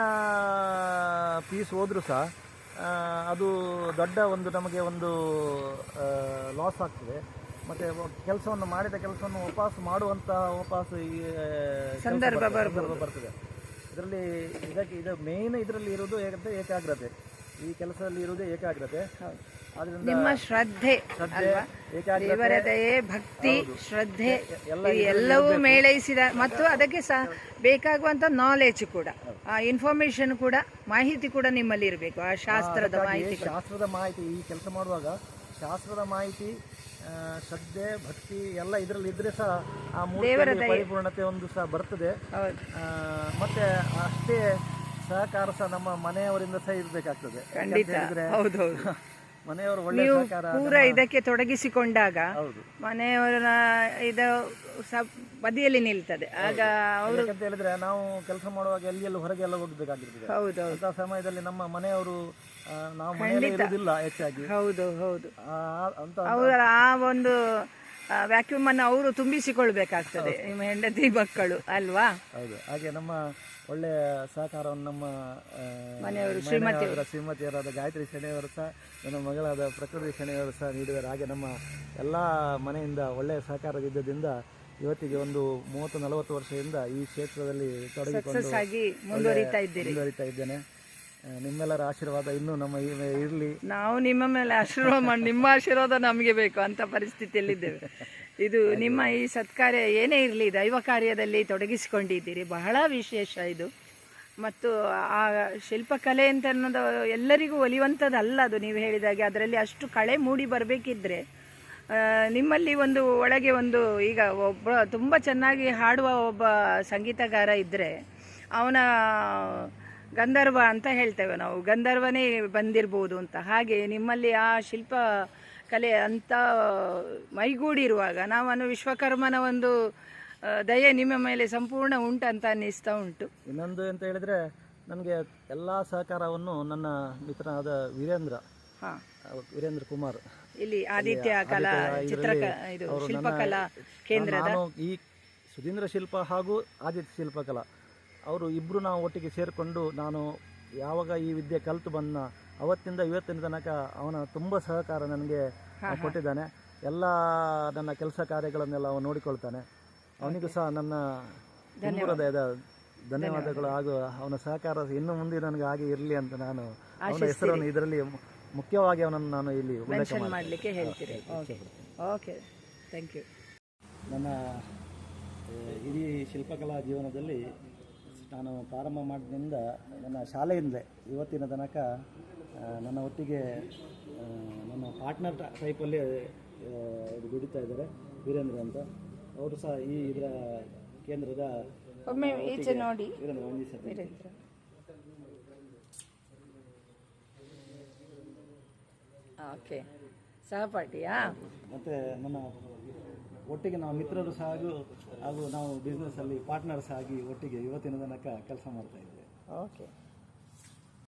ಪೀಸ್ ಹೋದ್ರೂ ಸಹ ಅದು ದೊಡ್ಡ ನಮಗೆ ಒಂದು ಲಾಸ್ ಆಗ್ತದೆ. ಮತ್ತು ಕೆಲಸವನ್ನು ಮಾಡಿದ ಕೆಲಸವನ್ನು ವಾಪಸ್ ಈ ಸಂದರ್ಭ ಬರ್ತದೆ. ಇದರಲ್ಲಿ ಇದು ಮೇನ್ ಇದರಲ್ಲಿ ಇರೋದು ಏಕಾಗ್ರತೆ. ಈ ಕೆಲಸದಲ್ಲಿ ಇರುವುದೇ ಏಕಾಗ್ರತೆ. ನಿಮ್ಮ ಶ್ರದ್ಧೆ, ದೇವರ ದಯೆ, ಭಕ್ತಿ, ಶ್ರದ್ಧೆ ಎಲ್ಲವೂ ಮೇಳೈಸಿದ, ಮತ್ತು ಅದಕ್ಕೆ ಬೇಕಾಗುವಂತ ನಾಲೆಜ್ ಕೂಡ, ಆ ಇನ್ಫಾರ್ಮೇಶನ್ ಕೂಡ, ಮಾಹಿತಿ ಕೂಡ ನಿಮ್ಮಲ್ಲಿ ಇರಬೇಕು. ಆ ಶಾಸ್ತ್ರದ ಮಾಹಿತಿ ಈ ಕೆಲಸ ಮಾಡುವಾಗ ಶಾಸ್ತ್ರದ ಮಾಹಿತಿ, ಶ್ರದ್ಧೆ, ಭಕ್ತಿ ಎಲ್ಲ ಇದರಲ್ಲಿ ಇದ್ರೆ ಸಹ ಆ ಮೂರ್ತಿಯ ಪರಿಪೂರ್ಣತೆ ಒಂದು ಸಹ ಬರ್ತದೆ. ಮತ್ತೆ ಅಷ್ಟೇ ಸಹಕಾರ ಸಹ ನಮ್ಮ ಮನೆಯವರಿಂದ ಸಹ ಇರಬೇಕಾಗ್ತದೆ. ಮನೆಯವರು ಒಳ್ಳೆ ಸಹಕಾರ ಪೂರ ಇದಕ್ಕೆ ತೊಡಗಿಸಿಕೊಂಡಾಗ ಮನೆಯವರ ಇದು ಬದಿಯಲ್ಲಿ ನಿಲ್ತದೆ. ಆಗ ಅವರು ಅಂತ ಹೇಳಿದ್ರೆ ನಾವು ಕೆಲಸ ಮಾಡುವಾಗ ಎಲ್ಲೆಲ್ಲೂ ಹೊರಗೆಲ್ಲ ಹೋಗ್ಬೇಕಾಗಿರ್ತದೆ. ಅಂತ ಸಮಯದಲ್ಲಿ ನಮ್ಮ ಮನೆಯವರು ನಾವು ಮನೆಯಲ್ಲಿ ಇರುವುದಿಲ್ಲ ಹೆಚ್ಚಾಗಿ. ಹೌದು, ಅವರ ಆ ಒಂದು ವ್ಯಾಕ್ಯೂಮ್ ಅನ್ನು ಅವರು ತುಂಬಿಸಿಕೊಳ್ಬೇಕಾಗ್ತದೆ, ನಿಮ್ಮ ಹೆಂಡತಿ ಮಕ್ಕಳು ಅಲ್ವಾ? ಹೌದು. ಹಾಗೆ ನಮ್ಮ ಒಳ್ಳೆಯ ಸಹಕಾರವನ್ನು ನಮ್ಮ ಮನೆಯವರು ಶ್ರೀಮತಿಯರಾದ ಗಾಯತ್ರಿ ಶೆಣೆಯವರು ಸಹ, ನನ್ನ ಮಗಳಾದ ಪ್ರಕೃತಿ ಶೆಣೆಯವರು ಸಹ ನೀಡಿದ್ದಾರೆ. ಹಾಗೆ ನಮ್ಮ ಎಲ್ಲ ಮನೆಯಿಂದ ಒಳ್ಳೆಯ ಸಹಕಾರವಿದ್ದರಿಂದ ಇವತ್ತಿಗೆ ಒಂದು 30-40 ವರ್ಷದಿಂದ ಈ ಕ್ಷೇತ್ರದಲ್ಲಿ ತೊಡಗಿಕೊಂಡು ಮುಂದುವರಿತಾ ಇದ್ದೇನೆ. ನಿಮ್ಮೆಲ್ಲರ ಆಶೀರ್ವಾದ ಇನ್ನೂ ನಮ್ಮ ಇರಲಿ. ನಾವು ನಿಮ್ಮ ಮೇಲೆ ಆಶೀರ್ವಾದ ಮಾಡಿ, ನಿಮ್ಮ ಆಶೀರ್ವಾದ ನಮಗೆ ಬೇಕು ಅಂತ ಪರಿಸ್ಥಿತಿಯಲ್ಲಿದ್ದೇವೆ. ಇದು ನಿಮ್ಮ ಈ ಸತ್ಕಾರ್ಯ ಏನೇ ಇರಲಿ, ದೈವ ಕಾರ್ಯದಲ್ಲಿ ತೊಡಗಿಸಿಕೊಂಡಿದ್ದೀರಿ, ಬಹಳ ವಿಶೇಷ ಇದು. ಮತ್ತು ಆ ಶಿಲ್ಪಕಲೆ ಅಂತ ಅನ್ನೋದು ಎಲ್ಲರಿಗೂ ಒಲಿಯುವಂಥದ್ದಲ್ಲ. ಅದು ನೀವು ಹೇಳಿದಾಗೆ ಅದರಲ್ಲಿ ಅಷ್ಟು ಕಳೆ ಮೂಡಿ ಬರಬೇಕಿದ್ರೆ ನಿಮ್ಮಲ್ಲಿ ಒಂದು ಒಳಗೆ ಒಂದು, ಈಗ ಒಬ್ಬ ತುಂಬ ಚೆನ್ನಾಗಿ ಹಾಡುವ ಒಬ್ಬ ಸಂಗೀತಗಾರ ಇದ್ದರೆ ಅವನ ಗಂಧರ್ವ ಅಂತ ಹೇಳ್ತೇವೆ ನಾವು, ಗಂಧರ್ವನೇ ಬಂದಿರ್ಬೋದು ಅಂತ. ಹಾಗೆ ನಿಮ್ಮಲ್ಲಿ ಆ ಶಿಲ್ಪ ಕಲೆ ಅಂತ ಮೈಗೂಡಿರುವಾಗ ನಾವನು ವಿಶ್ವಕರ್ಮನ ಒಂದು ದಯೆ ನಿಮ್ಮ ಮೇಲೆ ಸಂಪೂರ್ಣ ಉಂಟಂತ ಅನ್ನಿಸ್ತಾ ಉಂಟು. ಇನ್ನೊಂದು ಅಂತ ಹೇಳಿದ್ರೆ, ನನಗೆ ಎಲ್ಲ ಸಹಕಾರವನ್ನು ನನ್ನ ಮಿತ್ರನಾದ ವೀರೇಂದ್ರ ಕುಮಾರ್ ಇಲ್ಲಿ ಆದಿತ್ಯ ಕಲಾ ಇದು ಶಿಲ್ಪಕಲಾ ಕೇಂದ್ರದ, ನಾನು ಈ ಸುಧೀಂದ್ರ ಶಿಲ್ಪ ಹಾಗೂ ಆದಿತ್ಯ ಶಿಲ್ಪಕಲಾ ಅವರು ಇಬ್ಬರು ನಾವು ಒಟ್ಟಿಗೆ ಸೇರಿಕೊಂಡು, ನಾನು ಯಾವಾಗ ಈ ವಿದ್ಯೆ ಕಲಿತು ಬಂದ ಅವತ್ತಿಂದ ಇವತ್ತಿನ ತನಕ ಅವನ ತುಂಬ ಸಹಕಾರ ನನಗೆ ಕೊಟ್ಟಿದ್ದಾನೆ. ಎಲ್ಲ ನನ್ನ ಕೆಲಸ ಕಾರ್ಯಗಳನ್ನೆಲ್ಲ ಅವನು ನೋಡಿಕೊಳ್ತಾನೆ. ಅವನಿಗೂ ಸಹ ನನ್ನ ತುಂಬ ಹೃದಯದ ಧನ್ಯವಾದಗಳು. ಹಾಗೂ ಅವನ ಸಹಕಾರ ಇನ್ನು ಮುಂದೆ ನನಗೆ ಹಾಗೆ ಇರಲಿ ಅಂತ ನಾನು ಅವನ ಹೆಸರನ್ನು ಇದರಲ್ಲಿ ಮುಖ್ಯವಾಗಿ ಅವನನ್ನು ನಾನು ಇಲ್ಲಿ ಮೆನ್ಷನ್ ಮಾಡಲಿಕ್ಕೆ ಹೇಳ್ತೀರಿ. Okay, thank you. ನನ್ನ ಇಡೀ ಶಿಲ್ಪಕಲಾ ಜೀವನದಲ್ಲಿ ನಾನು ಪ್ರಾರಂಭ ಮಾಡಿದಿಂದ ನನ್ನ ಶಾಲೆಯಿಂದಲೇ ಇವತ್ತಿನ ತನಕ ನನ್ನ ಒಟ್ಟಿಗೆ ನನ್ನ ಪಾರ್ಟ್ನರ್ ಟೈಪಲ್ಲಿ ದುಡಿತಾ ಇದ್ದಾರೆ ವೀರೇಂದ್ರ ಅಂತ. ಅವರು ಸಹ ಈ ಇದರ ಕೇಂದ್ರದ ಒಮ್ಮೆ ಈಚೆ ನೋಡಿ. ವೀರೇಂದ್ರ ಓಕೆ, ಸಹಪಾಠಿಯಾ? ಮತ್ತು ನನ್ನ ಒಟ್ಟಿಗೆ ನಾವು ಮಿತ್ರರು ಸಹ ಹಾಗೂ ನಾವು ಬಿಸ್ನೆಸ್ಸಲ್ಲಿ ಪಾರ್ಟ್ನರ್ಸ್ ಆಗಿ ಒಟ್ಟಿಗೆ ಇವತ್ತಿನ ತನಕ ಕೆಲಸ ಮಾಡ್ತಾ ಇದ್ದೇವೆ. ಓಕೆ.